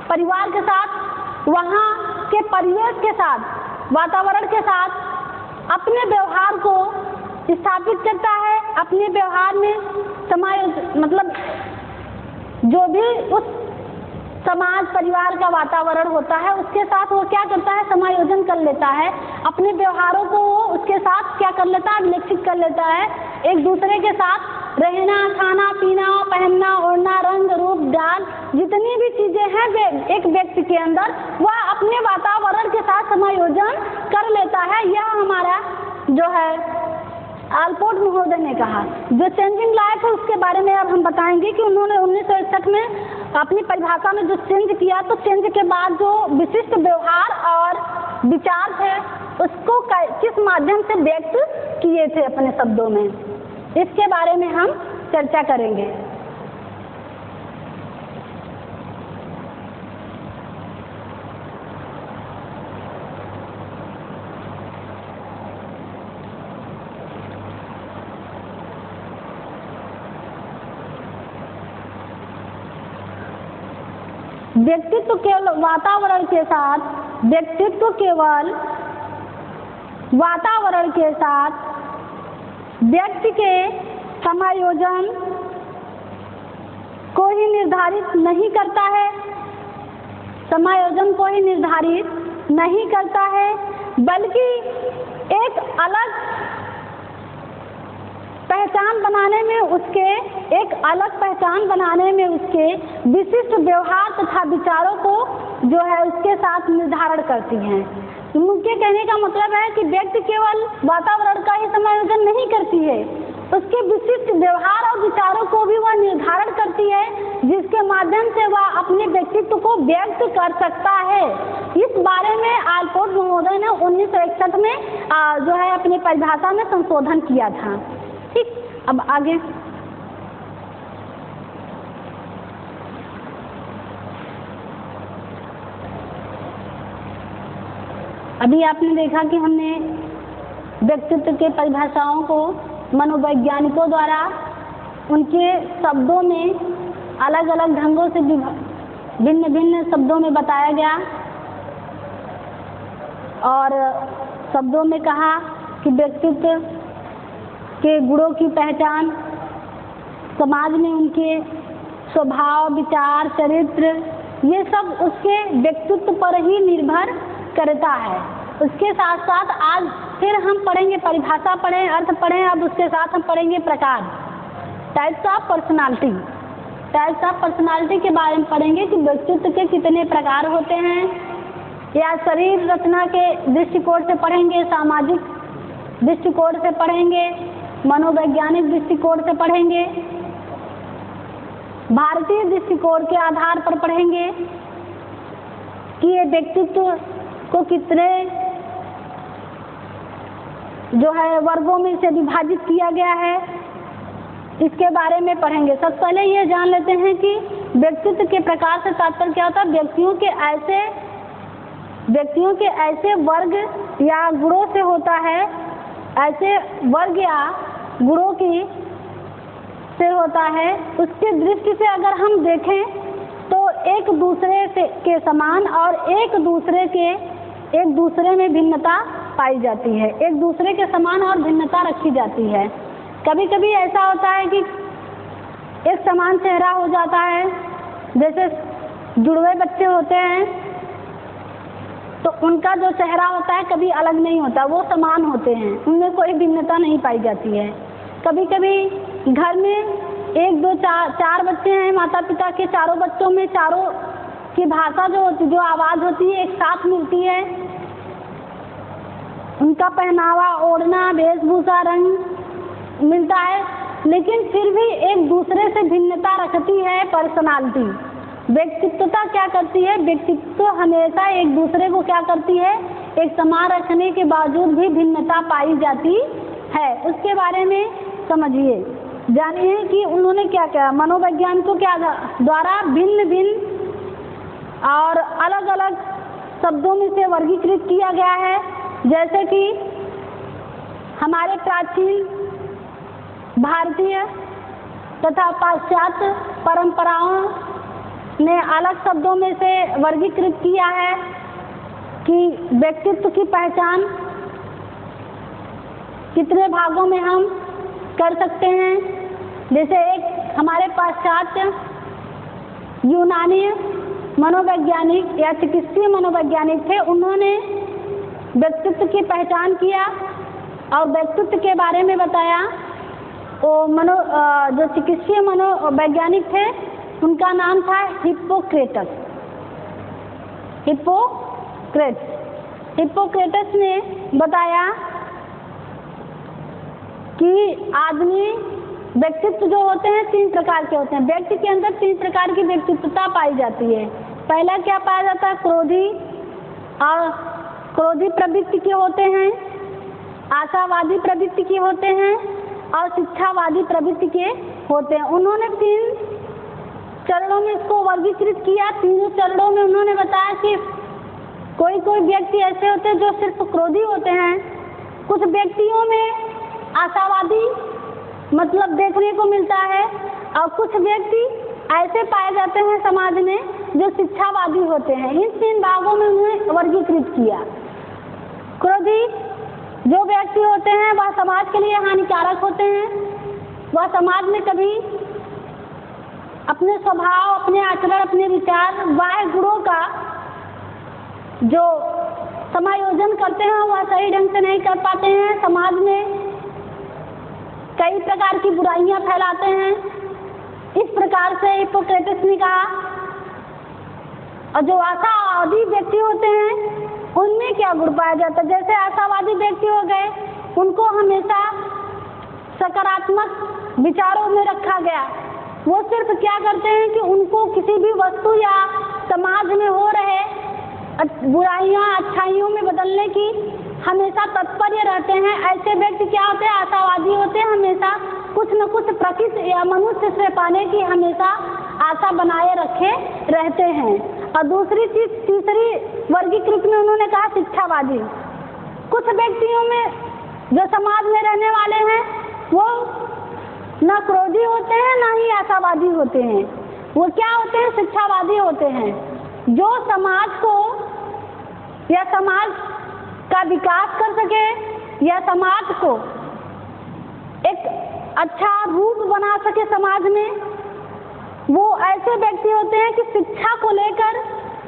परिवार के साथ, वहाँ के परिवेश के साथ, वातावरण के साथ अपने व्यवहार को स्थापित करता है, अपने व्यवहार में समायोजन, मतलब जो भी उस समाज परिवार का वातावरण होता है उसके साथ वो क्या करता है? समायोजन कर लेता है। अपने व्यवहारों को वो उसके साथ क्या कर लेता है? अभिलक्षित कर लेता है। एक दूसरे के साथ रहना, खाना पीना, पहनना, ओढ़ना, रंग रूप डाल, जितनी भी चीजें हैं एक व्यक्ति के अंदर, वह अपने वातावरण के साथ समायोजन कर लेता है। यह हमारा जो है आलपोर्ट महोदय ने कहा। जो चेंजिंग लायक है उसके बारे में अब हम बताएंगे कि उन्होंने 1961 में अपनी परिभाषा में जो चेंज किया, तो चेंज के बाद जो विशिष्ट व्यवहार और विचार थे उसको किस माध्यम से व्यक्त किए थे अपने शब्दों में, इसके बारे में हम चर्चा करेंगे। व्यक्तित्व केवल वातावरण के साथ, व्यक्तित्व केवल वातावरण के साथ व्यक्ति के समायोजन को ही निर्धारित नहीं करता है, समायोजन को ही निर्धारित नहीं करता है, बल्कि एक अलग पहचान बनाने में उसके, एक अलग पहचान बनाने में उसके विशिष्ट व्यवहार तथा विचारों को जो है उसके साथ निर्धारण करती हैं। उनके कहने का मतलब है कि व्यक्ति केवल वातावरण का ही समायोजन नहीं करती है, उसके विशिष्ट व्यवहार और विचारों को भी वह निर्धारण करती है, जिसके माध्यम से वह अपने व्यक्तित्व को व्यक्त कर सकता है। इस बारे में आलपोर्ट महोदय ने 1961 में जो है अपनी परिभाषा में संशोधन किया था। ठीक, अब आगे अभी आपने देखा कि हमने व्यक्तित्व के परिभाषाओं को मनोवैज्ञानिकों द्वारा उनके शब्दों में अलग अलग ढंगों से भिन्न भिन्न शब्दों में बताया गया, और शब्दों में कहा कि व्यक्तित्व के गुणों की पहचान समाज में उनके स्वभाव, विचार, चरित्र, ये सब उसके व्यक्तित्व पर ही निर्भर करता है। उसके साथ साथ आज फिर हम पढ़ेंगे, परिभाषा पढ़ें, अर्थ पढ़ें, अब उसके साथ हम पढ़ेंगे प्रकार, types of personality. Types of personality के बारे में पढ़ेंगे कि व्यक्तित्व के कितने प्रकार होते हैं, या शरीर रचना के दृष्टिकोण से पढ़ेंगे, सामाजिक दृष्टिकोण से पढ़ेंगे, मनोवैज्ञानिक दृष्टिकोण से पढ़ेंगे, भारतीय दृष्टिकोण के आधार पर पढ़ेंगे कि ये व्यक्तित्व को कितने जो है वर्गों में से विभाजित किया गया है, इसके बारे में पढ़ेंगे। सबसे पहले ये जान लेते हैं कि व्यक्तित्व के प्रकार से तात्पर्य क्या होता है। व्यक्तियों के ऐसे वर्ग या गुणों से होता है, ऐसे वर्ग या गुणों की से होता है, उसके दृष्टि से अगर हम देखें तो एक दूसरे से के समान और एक दूसरे में भिन्नता पाई जाती है, एक दूसरे के समान और भिन्नता रखी जाती है। कभी कभी ऐसा होता है कि एक समान चेहरा हो जाता है, जैसे जुड़वे बच्चे होते हैं तो उनका जो चेहरा होता है कभी अलग नहीं होता, वो समान होते हैं, उनमें कोई भिन्नता नहीं पाई जाती है। कभी कभी घर में एक दो चार बच्चे हैं, माता पिता के चारों बच्चों में चारों की भाषा जो होती, जो आवाज़ होती है एक साथ मिलती है, उनका पहनावा, ओढ़ना, वेशभूषा, रंग मिलता है, लेकिन फिर भी एक दूसरे से भिन्नता रखती है पर्सनालिटी। व्यक्तित्वता क्या करती है? व्यक्तित्व हमेशा एक दूसरे को क्या करती है? एक समान रखने के बावजूद भी भिन्नता पाई जाती है। उसके बारे में समझिए, जानिए कि उन्होंने क्या किया। मनोवैज्ञानिकों के द्वारा भिन्न भिन्न और अलग अलग शब्दों में से वर्गीकृत किया गया है। जैसे कि हमारे प्राचीन भारतीय तथा पाश्चात्य परंपराओं ने अलग शब्दों में से वर्गीकृत किया है कि व्यक्तित्व की पहचान कितने भागों में हम कर सकते हैं। जैसे एक हमारे पाश्चात्य यूनानी मनोवैज्ञानिक या चिकित्सीय मनोवैज्ञानिक थे, उन्होंने व्यक्तित्व की पहचान किया और व्यक्तित्व के बारे में बताया। वो जो चिकित्सीय मनोवैज्ञानिक थे उनका नाम था हिप्पोक्रेटस। हिप्पोक्रेटस ने बताया कि आदमी व्यक्तित्व जो होते हैं 3 प्रकार के होते हैं। व्यक्ति के अंदर 3 प्रकार की व्यक्तित्वता पाई जाती है। पहला क्या पाया जाता है? क्रोधी प्रवृत्ति के होते हैं, आशावादी प्रवृत्ति के होते हैं और शिक्षावादी प्रवृत्ति के होते हैं। उन्होंने 3 चरणों में इसको वर्गीकृत किया। तीनों चरणों में उन्होंने बताया कि कोई व्यक्ति ऐसे होते हैं जो सिर्फ क्रोधी होते हैं, कुछ व्यक्तियों में आशावादी मतलब देखने को मिलता है और कुछ व्यक्ति ऐसे पाए जाते हैं समाज में जो शिक्षावादी होते हैं। इन 3 भागों में उन्होंने वर्गीकृत किया। क्रोधी जो व्यक्ति होते हैं वह समाज के लिए हानिकारक होते हैं। वह समाज में कभी अपने स्वभाव, अपने आचरण, अपने विचार, बाह्य गुणों का जो समायोजन करते हैं वह सही ढंग से नहीं कर पाते हैं। समाज में कई प्रकार की बुराइयां फैलाते हैं। इस प्रकार से हिप्पोक्रेटस ने कहा। और जो आशावादी व्यक्ति होते हैं उनमें क्या गुण पाया जाता है? जैसे आशावादी व्यक्ति हो गए, उनको हमेशा सकारात्मक विचारों में रखा गया। वो सिर्फ क्या करते हैं कि उनको किसी भी वस्तु या समाज में हो रहे बुराइयां अच्छाइयों में बदलने की हमेशा तत्पर रहते हैं। ऐसे व्यक्ति क्या होते हैं? आशावादी होते हैं। हमेशा कुछ न कुछ प्रकृति या मनुष्य से पाने की हमेशा आशा बनाए रखे रहते हैं। और दूसरी चीज, तीसरी वर्गीकृत में उन्होंने कहा शिक्षावादी। कुछ व्यक्तियों में जो समाज में रहने वाले हैं वो न क्रोधी होते हैं न ही आशावादी होते हैं। वो क्या होते हैं? शिक्षावादी होते हैं, जो समाज को या समाज का विकास कर सके या समाज को एक अच्छा रूप बना सके समाज में। वो ऐसे व्यक्ति होते हैं कि शिक्षा को लेकर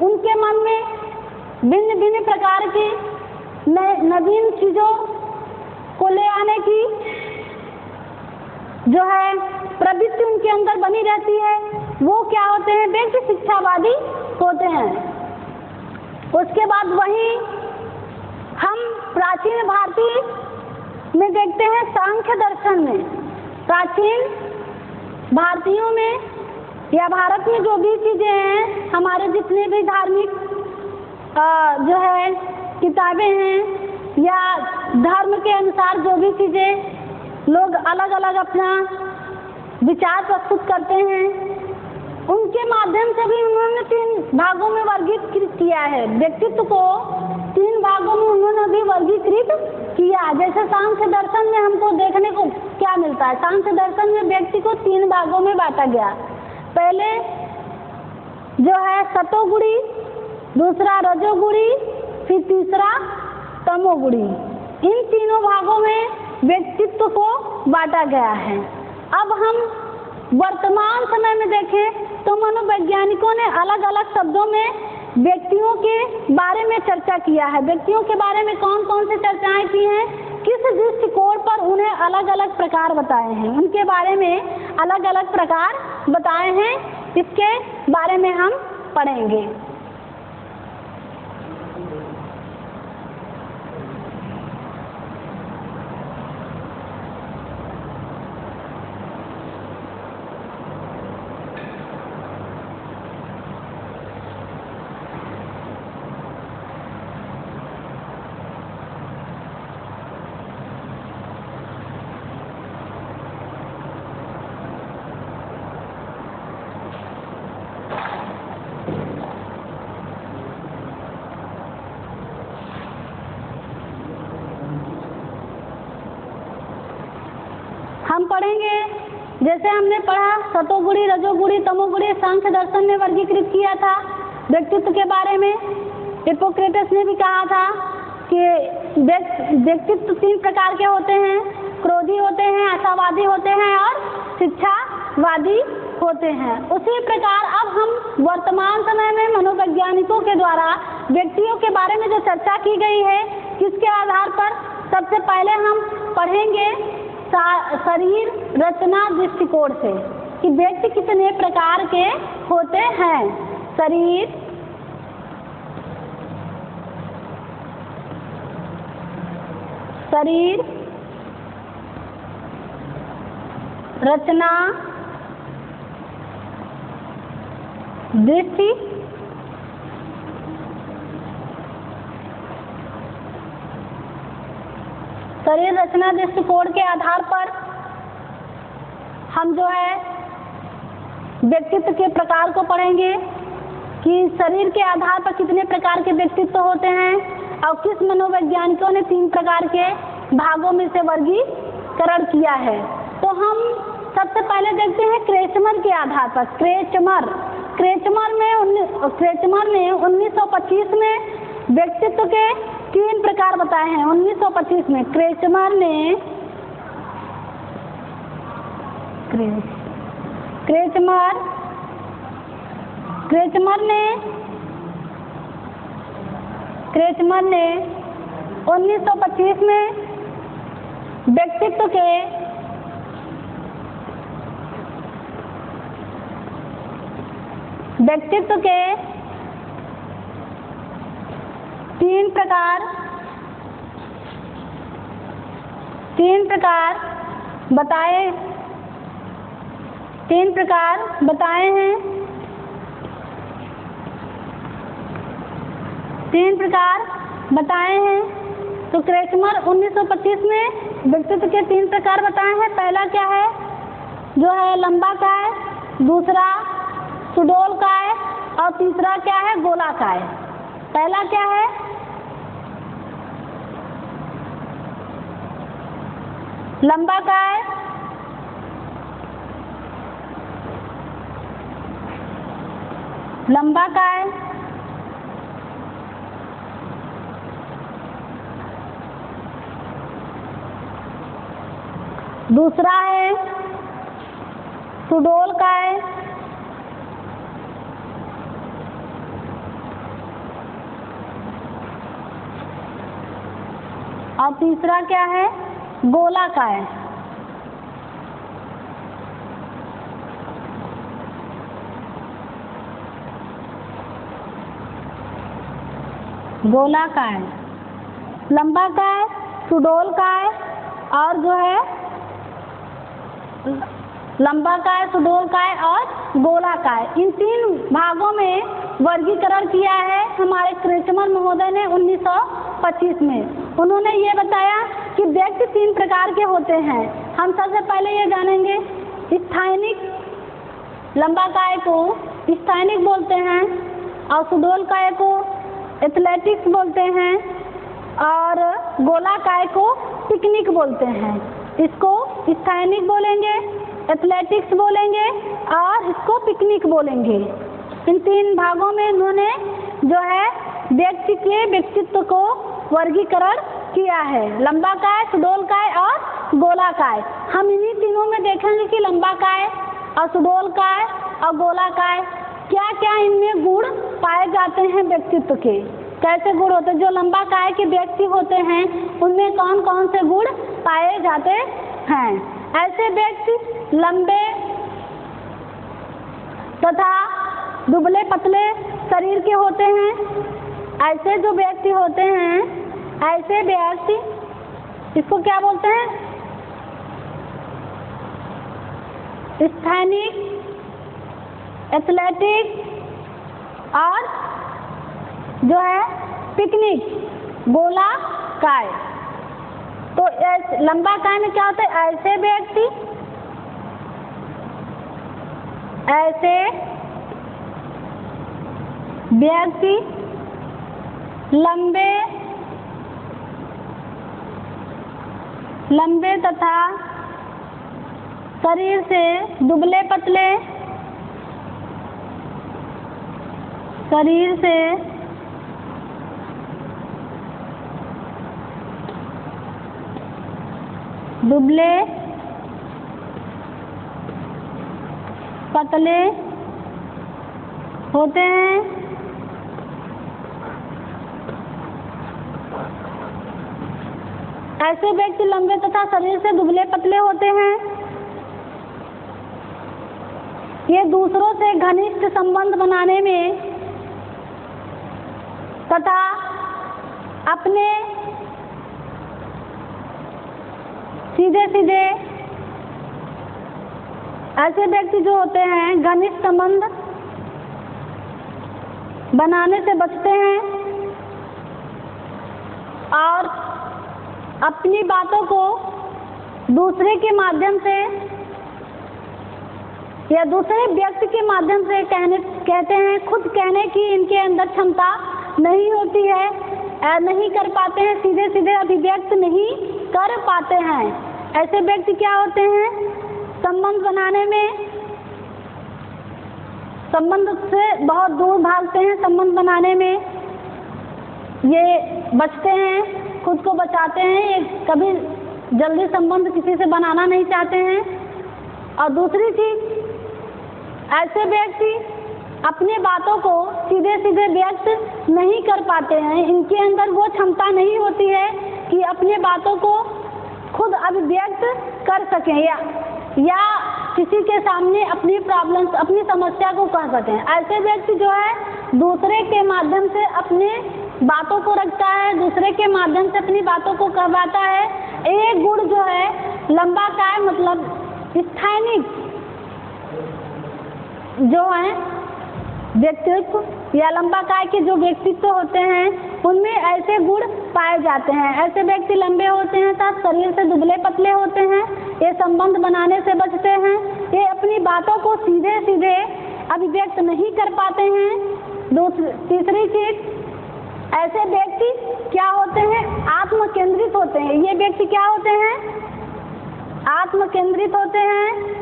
उनके मन में भिन्न भिन्न प्रकार की नवीन चीजों को ले आने की जो है प्रवृत्ति उनके अंदर बनी रहती है। वो क्या होते हैं? व्यक्ति शिक्षावादी होते हैं। उसके बाद वही हम प्राचीन भारतीय में देखते हैं, सांख्य दर्शन में प्राचीन भारतीयों में या भारत में जो भी चीजें हैं, हमारे जितने भी धार्मिक जो है किताबें हैं या धर्म के अनुसार जो भी चीजें लोग अलग अलग अपना विचार प्रस्तुत करते हैं, उनके माध्यम से भी उन्होंने 3 भागों में वर्गीकृत किया है। व्यक्तित्व को 3 भागों में उन्होंने भी वर्गीकृत किया। जैसे सांख्य दर्शन में हमको देखने को क्या मिलता है? सांख्य दर्शन में व्यक्ति को 3 भागों में बांटा गया। पहले जो है सतोगुणी, दूसरा रजोगुणी, फिर तीसरा तमोगुणी। इन तीनों भागों में व्यक्तित्व को बांटा गया है। अब हम वर्तमान समय में देखें तो मनोवैज्ञानिकों ने अलग अलग शब्दों में व्यक्तियों के बारे में चर्चा किया है। व्यक्तियों के बारे में कौन कौन से चर्चाएं की हैं, किस दृष्टिकोण पर उन्हें अलग अलग प्रकार बताए हैं, उनके बारे में अलग अलग प्रकार बताए हैं। इसके बारे में हम पढ़ेंगे। हम पढ़ेंगे, जैसे हमने पढ़ा सतोगुणी, रजोगुणी, तमोगुणी, सांख्य दर्शन ने वर्गीकृत किया था व्यक्तित्व के बारे में। हिप्पोक्रेटस ने भी कहा था कि व्यक्तित्व 3 प्रकार के होते हैं, क्रोधी होते हैं, आशावादी होते हैं और शिक्षावादी होते हैं। उसी प्रकार अब हम वर्तमान समय में मनोवैज्ञानिकों के द्वारा व्यक्तियों के बारे में जो चर्चा की गई है, किसके आधार पर, सबसे पहले हम पढ़ेंगे शरीर रचना दृष्टिकोण से कि व्यक्ति कितने प्रकार के होते हैं। शरीर रचना दृष्टि शरीर रचना दृष्टिकोण के आधार पर हम जो है व्यक्तित्व के प्रकार को पढ़ेंगे कि शरीर के आधार पर कितने प्रकार के व्यक्तित्व होते हैं और किस मनोवैज्ञानिकों ने 3 प्रकार के भागों में से वर्गीकरण किया है। तो हम सबसे पहले देखते हैं क्रेचमर के आधार पर। क्रेचमर ने 1925 में व्यक्तित्व के 3 प्रकार बताए हैं। 1925 में क्रेचमर ने 1925 में व्यक्तित्व के 3 प्रकार बताए हैं। 3 प्रकार बताए हैं। तो क्रेचमर 1925 में व्यक्तित्व के 3 प्रकार बताए हैं। पहला क्या है, जो है लंबाकाय, दूसरा सुडोलकाय और तीसरा क्या है, गोलाकाय। पहला क्या है, लंबाकाय, दूसरा है सुडोलकाय और तीसरा क्या है, गोलाकाय। लंबाकाय, सुडोलकाय और जो है लंबाकाय, सुडोलकाय और गोलाकाय, इन 3 भागों में वर्गीकरण किया है हमारे क्रेचमर महोदय ने 1925 में। उन्होंने ये बताया कि व्यक्ति 3 प्रकार के होते हैं। हम सबसे पहले ये जानेंगे स्थानिक, लंबाकाय को स्थानिक बोलते हैं और सुडोलकाय को एथलेटिक्स बोलते हैं और गोलाकाय को पिकनिक बोलते हैं। इसको स्थानिक बोलेंगे, एथलेटिक्स बोलेंगे और इसको पिकनिक बोलेंगे। इन 3 भागों में इन्होंने जो है व्यक्ति के व्यक्तित्व को वर्गीकरण किया है, लंबाकाय, सुडोलकाय और गोलाकाय। हम इन्हीं तीनों में देखेंगे कि लंबाकाय और सुडोलकाय और गोलाकाय क्या क्या इनमें गुण पाए जाते हैं व्यक्तित्व के, कैसे गुण होते हैं। जो लंबाकाय के व्यक्ति होते हैं उनमें कौन कौन से गुण पाए जाते हैं। ऐसे व्यक्ति लंबे तथा दुबले पतले शरीर के होते हैं। ऐसे जो व्यक्ति होते हैं, ऐसे व्यक्ति इसको क्या बोलते हैं, स्थानिक, एथलेटिक और जो है पिकनिक, गोलाकाय। तो लंबाकाय में क्या होता है, ऐसे व्यक्ति लंबे तथा शरीर से दुबले पतले, शरीर से दुबले पतले होते हैं। ऐसे व्यक्ति लंबे तथा शरीर से दुबले पतले होते हैं। ये दूसरों से घनिष्ठ संबंध बनाने में तथा अपने सीधे सीधे ऐसे व्यक्ति जो होते हैं घनिष्ठ संबंध बनाने से बचते हैं और अपनी बातों को दूसरे के माध्यम से या दूसरे व्यक्ति के माध्यम से कहते हैं। खुद कहने की इनके अंदर क्षमता नहीं होती है, नहीं कर पाते हैं, सीधे सीधे अभिव्यक्त नहीं कर पाते हैं। ऐसे व्यक्ति क्या होते हैं, संबंध बनाने में संबंध से बहुत दूर भागते हैं। संबंध बनाने में ये बचते हैं, खुद को बचाते हैं, ये कभी जल्दी संबंध किसी से बनाना नहीं चाहते हैं। और दूसरी चीज, ऐसे व्यक्ति अपने बातों को सीधे सीधे व्यक्त नहीं कर पाते हैं। इनके अंदर वो क्षमता नहीं होती है कि अपने बातों को खुद अभिव्यक्त कर सकें या किसी के सामने अपनी प्रॉब्लम्स, अपनी समस्या को कह सकें। ऐसे व्यक्ति जो है दूसरे के माध्यम से अपने बातों को रखता है, दूसरे के माध्यम से अपनी बातों को कहवाता है। एक गुण जो है लंबा काय मतलब स्थानिक जो है व्यक्तित्व या लंबा काय के जो व्यक्तित्व होते हैं उनमें ऐसे गुण पाए जाते हैं। ऐसे व्यक्ति लंबे होते हैं तथा शरीर से दुबले पतले होते हैं। ये संबंध बनाने से बचते हैं। ये अपनी बातों को सीधे सीधे अभिव्यक्त नहीं कर पाते हैं। तीसरी चीज, ऐसे व्यक्ति क्या होते हैं, आत्म केंद्रित होते हैं। ये व्यक्ति क्या होते हैं, आत्म केंद्रित होते हैं।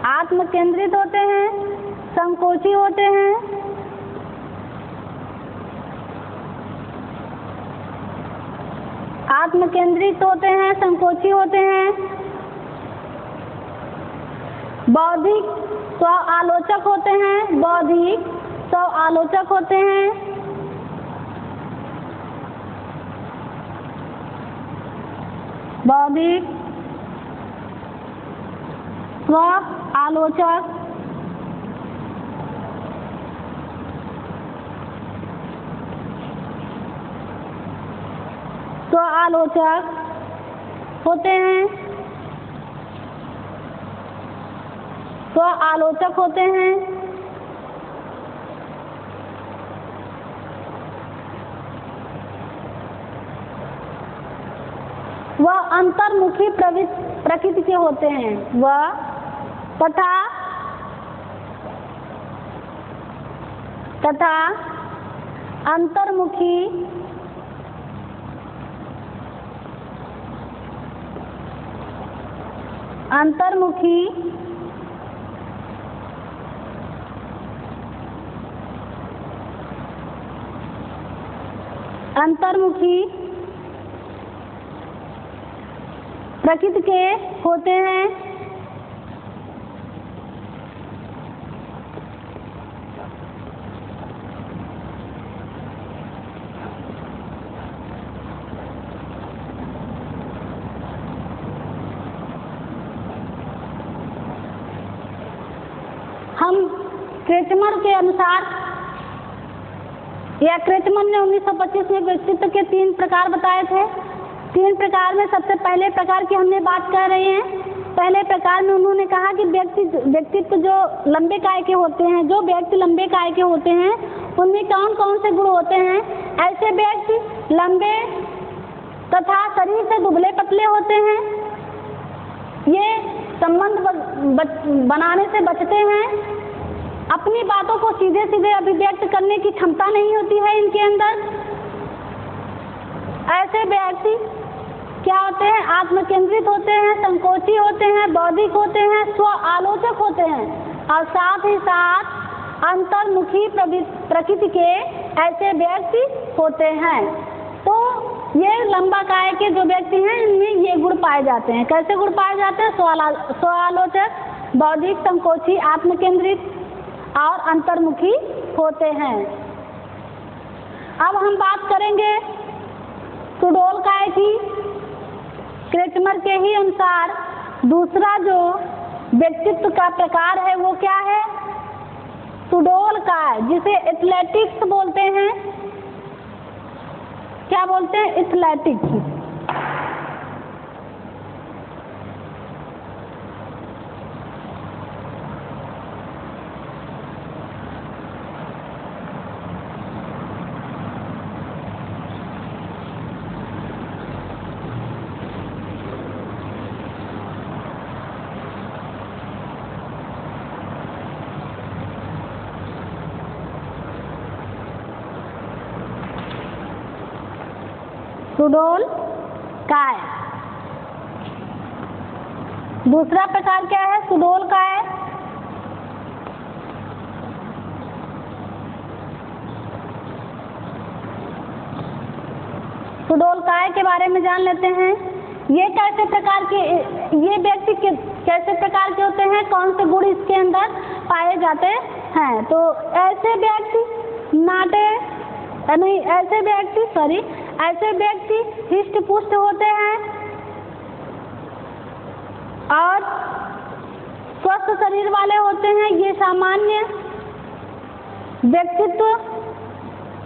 आत्म केंद्रित होते हैं, संकोची होते हैं, आत्म केंद्रित होते हैं, संकोची होते हैं। बौद्धिक स्व आलोचक होते हैं, बौद्धिक स्व आलोचक होते हैं। बौद्धिक स्व आलोचक, स्व आलोचक होते हैं, स्व आलोचक होते हैं। वह अंतर्मुखी प्रकृति के होते हैं। वह तथा अंतर्मुखी प्रकृति के होते हैं। हम क्रेचमर के अनुसार या क्रेचमर ने 1925 में व्यक्तित्व के 3 प्रकार बताए थे। 3 प्रकार में सबसे पहले प्रकार की हमने बात कर रहे हैं। पहले प्रकार में उन्होंने कहा कि व्यक्तित्व जो लंबे काय के होते हैं, जो व्यक्ति लंबे काय के होते हैं उनमें कौन कौन से गुण होते हैं। ऐसे व्यक्ति लंबे तथा शरीर से दुबले पतले होते हैं। ये संबंध बनाने से बचते हैं। अपनी बातों को सीधे सीधे अभिव्यक्त करने की क्षमता नहीं होती है इनके अंदर। ऐसे व्यक्ति क्या होते हैं? आत्मकेंद्रित होते हैं, संकोची होते हैं, बौद्धिक होते हैं, स्व आलोचक होते हैं और साथ ही साथ अंतर्मुखी प्रकृति के ऐसे व्यक्ति होते हैं। तो ये लंबा काय के जो व्यक्ति हैं इनमें ये गुण पाए जाते हैं। कैसे गुण पाए जाते हैं? स्व आलोचक, बौद्धिक, संकोची, आत्मकेंद्रित और अंतर्मुखी होते हैं। अब हम बात करेंगे सुडोल काय की। क्रेचमर के ही अनुसार दूसरा जो व्यक्तित्व का प्रकार है वो क्या है? सुडोल काय, जिसे एथलेटिक्स बोलते हैं। क्या बोलते हैं? एथलेटिक्स। सुडोल काय। दूसरा प्रकार क्या है? सुडोल काय। सुडोल काय के बारे में जान लेते हैं। ये कैसे प्रकार के, ये व्यक्ति कैसे प्रकार के होते हैं? कौन से गुण इसके अंदर पाए जाते हैं? तो ऐसे व्यक्ति हिष्ट पुष्ट होते हैं और स्वस्थ शरीर वाले होते हैं। ये सामान्य व्यक्तित्व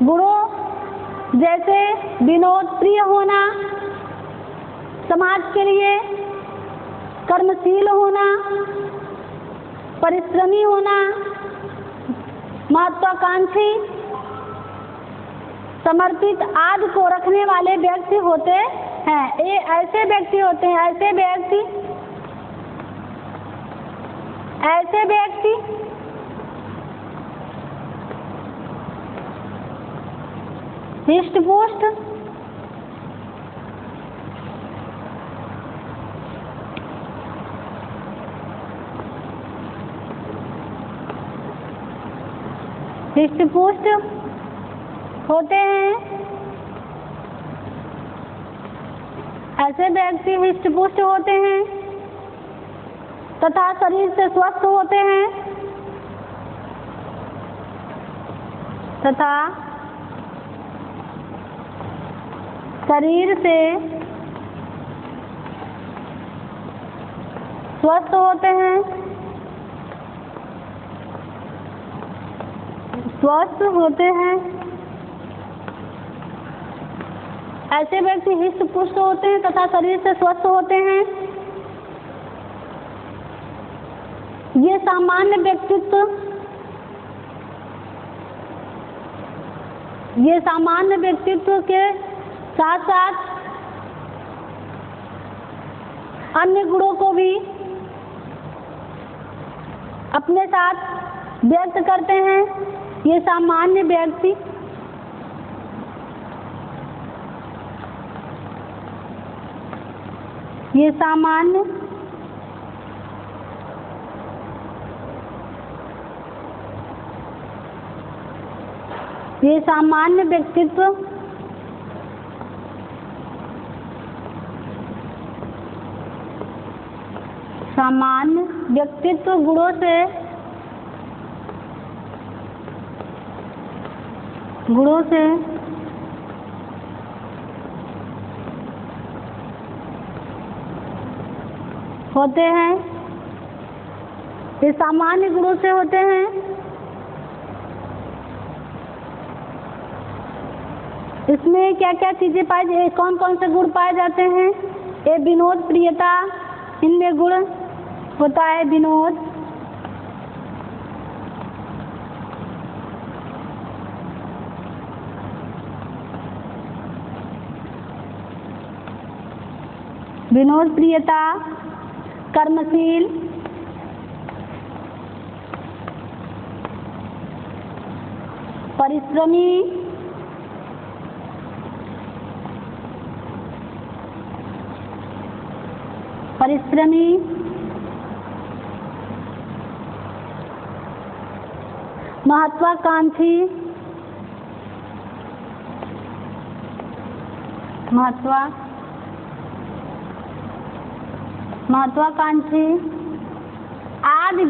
गुणों जैसे विनोद प्रिय होना, समाज के लिए कर्मशील होना, परिश्रमी होना, महत्वाकांक्षी, समर्पित आदि को रखने वाले व्यक्ति होते हैं। ये ऐसे व्यक्ति होते हैं, ऐसे व्यक्ति हिष्ट पुष्ट, हिष्ट पुष्ट होते हैं। ऐसे व्यक्ति हिष्ट पुष्ट होते हैं तथा शरीर से स्वस्थ होते हैं स्वस्थ होते हैं। ऐसे व्यक्ति हिष्ट पुष्ट होते हैं तथा शरीर से स्वस्थ होते हैं। ये सामान्य व्यक्तित्व के साथ साथ अन्य गुणों को भी अपने साथ व्यक्त करते हैं। ये सामान्य व्यक्ति ये सामान्य व्यक्तित्व गुणों से होते हैं। ये सामान्य गुणों से होते हैं। इसमें क्या क्या चीजें पाई, कौन कौन से गुण पाए जाते हैं? ये विनोद प्रियता, इनमें गुण होता है विनोद। विनोद प्रियता, कर्मशील, परिश्रमी, परिश्रमी, महत्वाकांक्षी, महत्वाकांक्षी आदि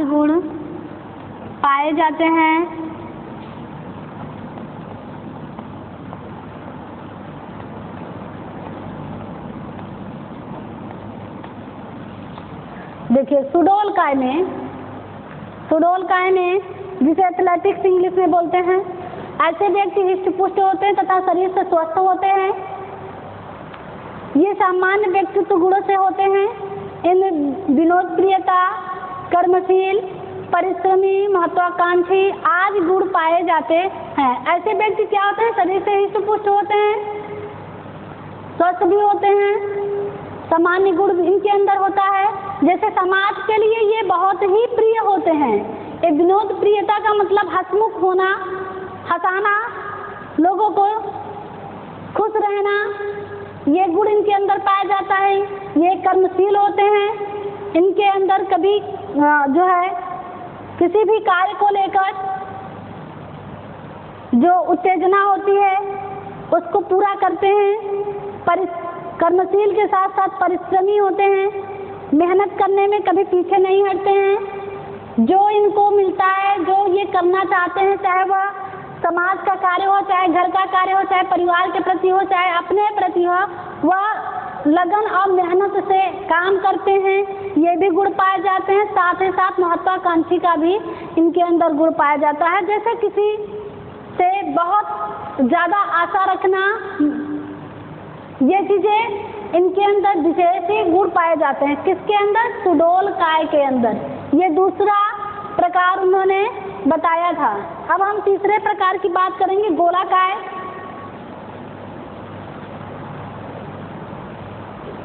गुण पाए जाते हैं। देखिए सुडोल काय में जिसे एथलेटिक्स इंग्लिश में बोलते हैं, ऐसे व्यक्ति हृष्ट-पुष्ट होते हैं तथा शरीर से स्वस्थ होते हैं। ये सामान्य व्यक्तित्व गुणों से होते हैं। इन विनोद प्रियता, कर्मशील, परिश्रमी, महत्वाकांक्षी आदि गुण पाए जाते हैं। ऐसे व्यक्ति क्या होते हैं? शरीर से हृष्ट-पुष्ट होते हैं, स्वस्थ भी होते हैं, सामान्य गुण इनके अंदर होता है। जैसे समाज के लिए ये बहुत ही प्रिय होते हैं। ये विनोद प्रियता का मतलब हंसमुख होना, हंसाना, लोगों को खुश रहना, ये गुण इनके अंदर पाया जाता है। ये कर्मशील होते हैं। इनके अंदर कभी जो है किसी भी कार्य को लेकर जो उत्तेजना होती है उसको पूरा करते हैं। कर्मशील के साथ साथ परिश्रमी होते हैं। मेहनत करने में कभी पीछे नहीं हटते हैं। जो इनको मिलता है, जो ये करना चाहते हैं, चाहे वह समाज का कार्य हो, चाहे घर का कार्य हो, चाहे परिवार के प्रति हो, चाहे अपने प्रति हो, वह लगन और मेहनत से काम करते हैं। ये भी गुण पाए जाते हैं। साथ ही साथ महत्वाकांक्षी का भी इनके अंदर गुण पाया जाता है। जैसे किसी से बहुत ज़्यादा आशा रखना, ये चीज़ें इनके अंदर विशेष ही गुण पाए जाते हैं। किसके अंदर? सुडोल काय के अंदर। ये दूसरा प्रकार उन्होंने बताया था। अब हम तीसरे प्रकार की बात करेंगे, गोलाकाय।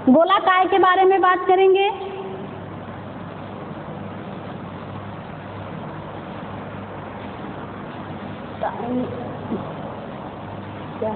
गोलाकाय के बारे में बात करेंगे। क्या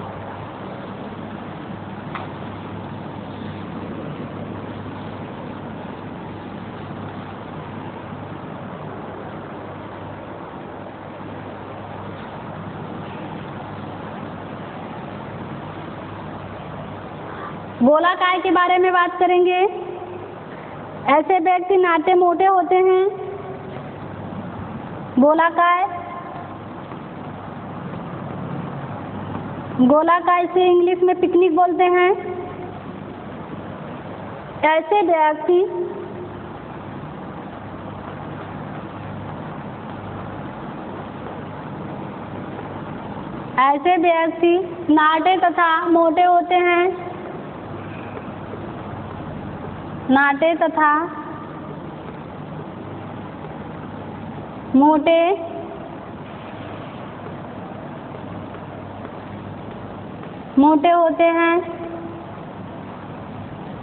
गोलाकाय के बारे में बात करेंगे। ऐसे व्यक्ति नाटे मोटे होते हैं। गोलाकाय से इंग्लिश में पिकनिक बोलते हैं। ऐसे व्यक्ति नाटे तथा मोटे होते हैं। नाटे तथा मोटे होते हैं।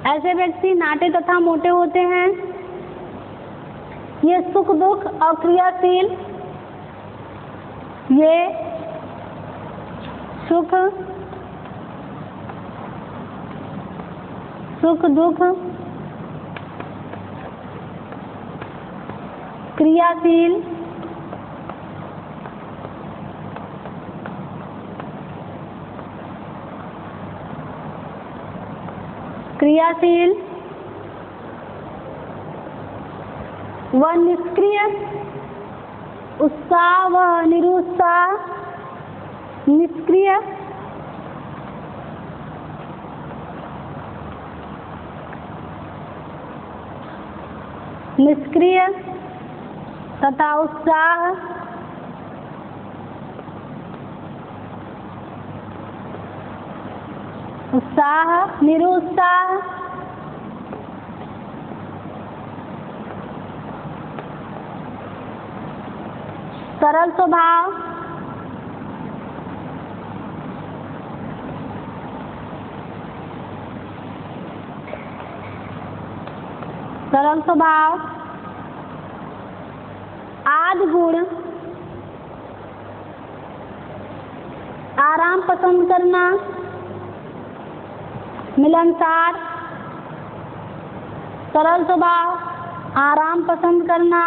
ऐसे व्यक्ति नाटे तथा मोटे होते हैं। ये सुख दुख और क्रियाशील, ये सुख दुख क्रियाशील, व निष्क्रिय, उत्साह व निरुत्साह, निष्क्रिय तथा उत्साह, निरुत्साह, सरल स्वभाव, आदि गुण, आराम पसंद करना, मिलनसार, सरल स्वभाव, आराम पसंद करना,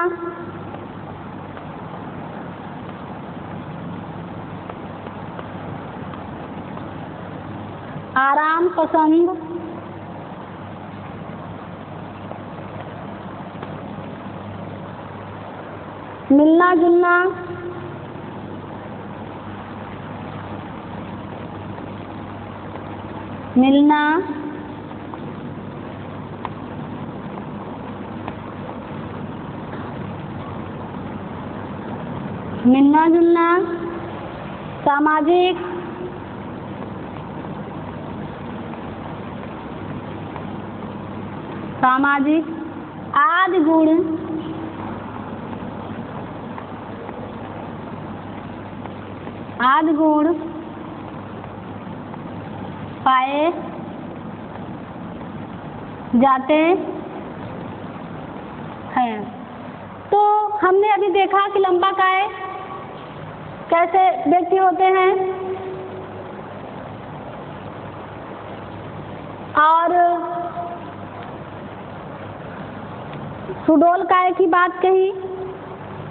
आराम पसंद, मिलना जुलना, मिलना, मिलना जुलना, सामाजिक, सामाजिक आदि गुण पाए जाते हैं। तो हमने अभी देखा कि लंबा काय कैसे व्यक्ति होते हैं और सुडौल काय की बात कही,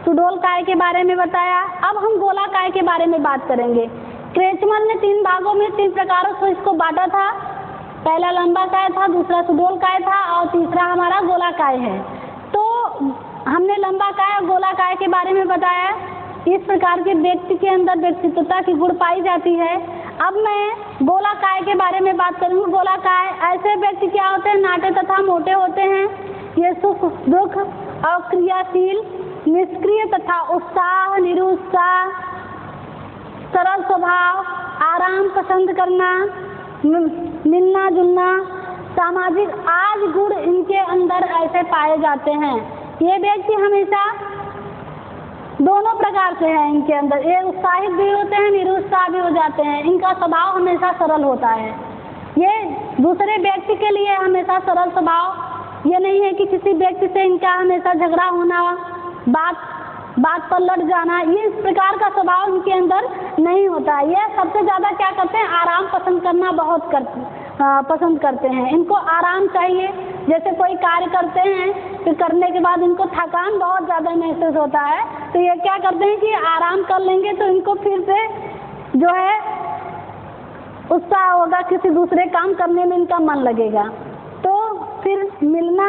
सुडौल काय के बारे में बताया। अब हम गोला काय के बारे में बात करेंगे। क्रेचमर ने 3 भागों में 3 प्रकारों से इसको बांटा था। पहला लंबा काय था, दूसरा सुडौल काय था और तीसरा हमारा गोला काय है। तो हमने लंबा काय और गोला काय के बारे में बताया। इस प्रकार के व्यक्ति के अंदर व्यक्तित्वता की गुण पाई जाती है। अब मैं गोला काय के बारे में बात करूँगी। गोला काय ऐसे व्यक्ति क्या होते हैं, नाटे तथा मोटे होते हैं। ये सुख दुख और क्रियाशील, निष्क्रिय तथा उत्साह निरुत्साह, सरल स्वभाव, आराम पसंद करना, मिलना जुलना, सामाजिक आदि गुण इनके अंदर ऐसे पाए जाते हैं। ये व्यक्ति हमेशा दोनों प्रकार से है इनके अंदर, ये उत्साहित भी होते हैं, निरुत्साह भी हो जाते हैं। इनका स्वभाव हमेशा सरल होता है। ये दूसरे व्यक्ति के लिए हमेशा सरल स्वभाव, ये नहीं है कि किसी व्यक्ति से इनका हमेशा झगड़ा होना, बात पर लड़ जाना, ये इस प्रकार का स्वभाव इनके अंदर नहीं होता। ये सबसे ज़्यादा क्या करते हैं, आराम पसंद करना बहुत पसंद करते हैं। इनको आराम चाहिए। जैसे कोई कार्य करते हैं फिर करने के बाद इनको थकान बहुत ज़्यादा महसूस होता है, तो ये क्या करते हैं कि आराम कर लेंगे तो इनको फिर से जो है उत्साह होगा, किसी दूसरे काम करने में इनका मन लगेगा। तो फिर मिलना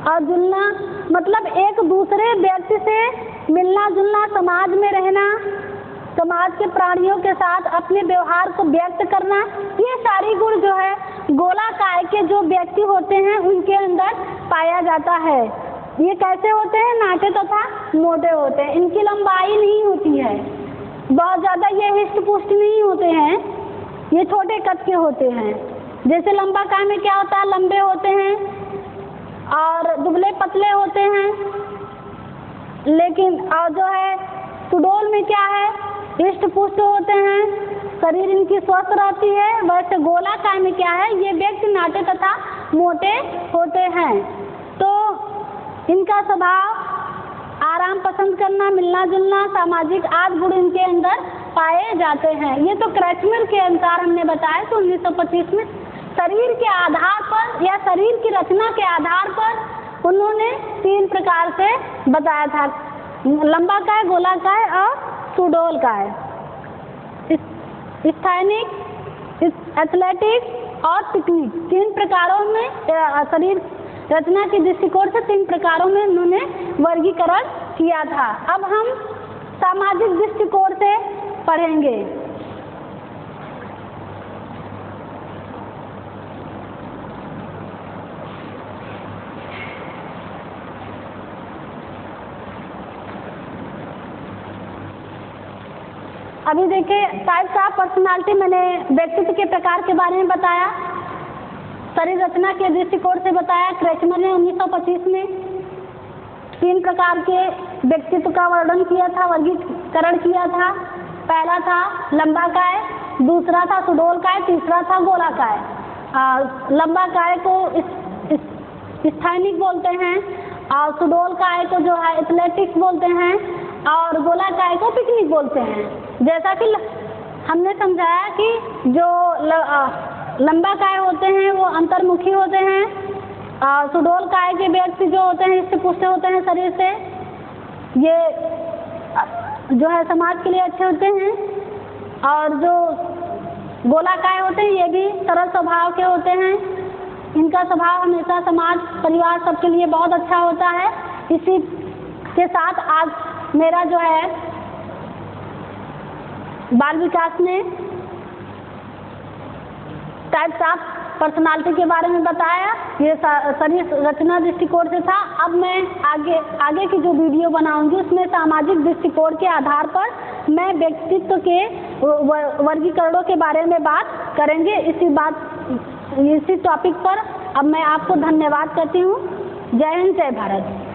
और जुलना मतलब एक दूसरे व्यक्ति से मिलना जुलना, समाज में रहना, समाज के प्राणियों के साथ अपने व्यवहार को व्यक्त करना, ये सारी गुण जो है गोला काय के जो व्यक्ति होते हैं उनके अंदर पाया जाता है। ये कैसे होते हैं, नाटे तथा मोटे होते हैं। इनकी लंबाई नहीं होती है बहुत ज़्यादा, ये हिष्ट पुष्ट नहीं होते हैं, ये छोटे कद के होते हैं। जैसे लंबा काय में क्या होता है, लंबे होते हैं और दुबले पतले होते हैं। लेकिन और जो है सुडौल में क्या है, हिष्ट पुष्ट होते हैं, शरीर इनकी स्वस्थ रहती है। वैसे गोला काय में क्या है, ये व्यक्ति नाटे तथा मोटे होते हैं। तो इनका स्वभाव आराम पसंद करना, मिलना जुलना, सामाजिक आदि गुण इनके अंदर पाए जाते हैं। ये तो क्रेचमर के अनुसार हमने बताया। तो 1925 में शरीर के आधार पर या शरीर की रचना के आधार पर उन्होंने 3 प्रकार से बताया था, लंबा काय, गोला काय और सुडौल काय। स्थैनिक, एथलेटिक और पिकनिक, 3 प्रकारों में शरीर रचना के दृष्टिकोण से 3 प्रकारों में उन्होंने वर्गीकरण किया था। अब हम सामाजिक दृष्टिकोण से पढ़ेंगे। अभी देखिए टाइप्स ऑफ पर्सनालिटी, मैंने व्यक्तित्व के प्रकार के बारे में बताया, शरीर रचना के दृष्टिकोण से बताया। क्रेचमर ने 1925 में 3 प्रकार के व्यक्तित्व का वर्णन किया था, वर्गीकरण किया था। पहला था लंबा काय, दूसरा था सुडौल काय, तीसरा था गोला काय। लंबा काय को स्थैनिक बोलते हैं और सुडौल काय को जो है एथलेटिक्स बोलते हैं और गोला काय को पिकनिक बोलते हैं। जैसा कि हमने समझाया कि जो लंबा काय होते हैं वो अंतर्मुखी होते हैं, और सुडौल काय के व्यक्ति जो होते हैं इससे पुष्ट होते हैं शरीर से, ये जो है समाज के लिए अच्छे होते हैं। और जो गोलाकाय होते हैं ये भी सरल स्वभाव के होते हैं, इनका स्वभाव हमेशा समाज परिवार सबके लिए बहुत अच्छा होता है। इसी के साथ आज मेरा जो है बाल विकास में टाइप्स ऑफ पर्सनालिटी के बारे में बताया, ये शरीर रचना दृष्टिकोण से था। अब मैं आगे की जो वीडियो बनाऊंगी उसमें सामाजिक दृष्टिकोण के आधार पर मैं व्यक्तित्व के वर्गीकरणों के बारे में बात करेंगे। इसी टॉपिक पर अब मैं आपको धन्यवाद करती हूँ। जय हिंद, जय भारत।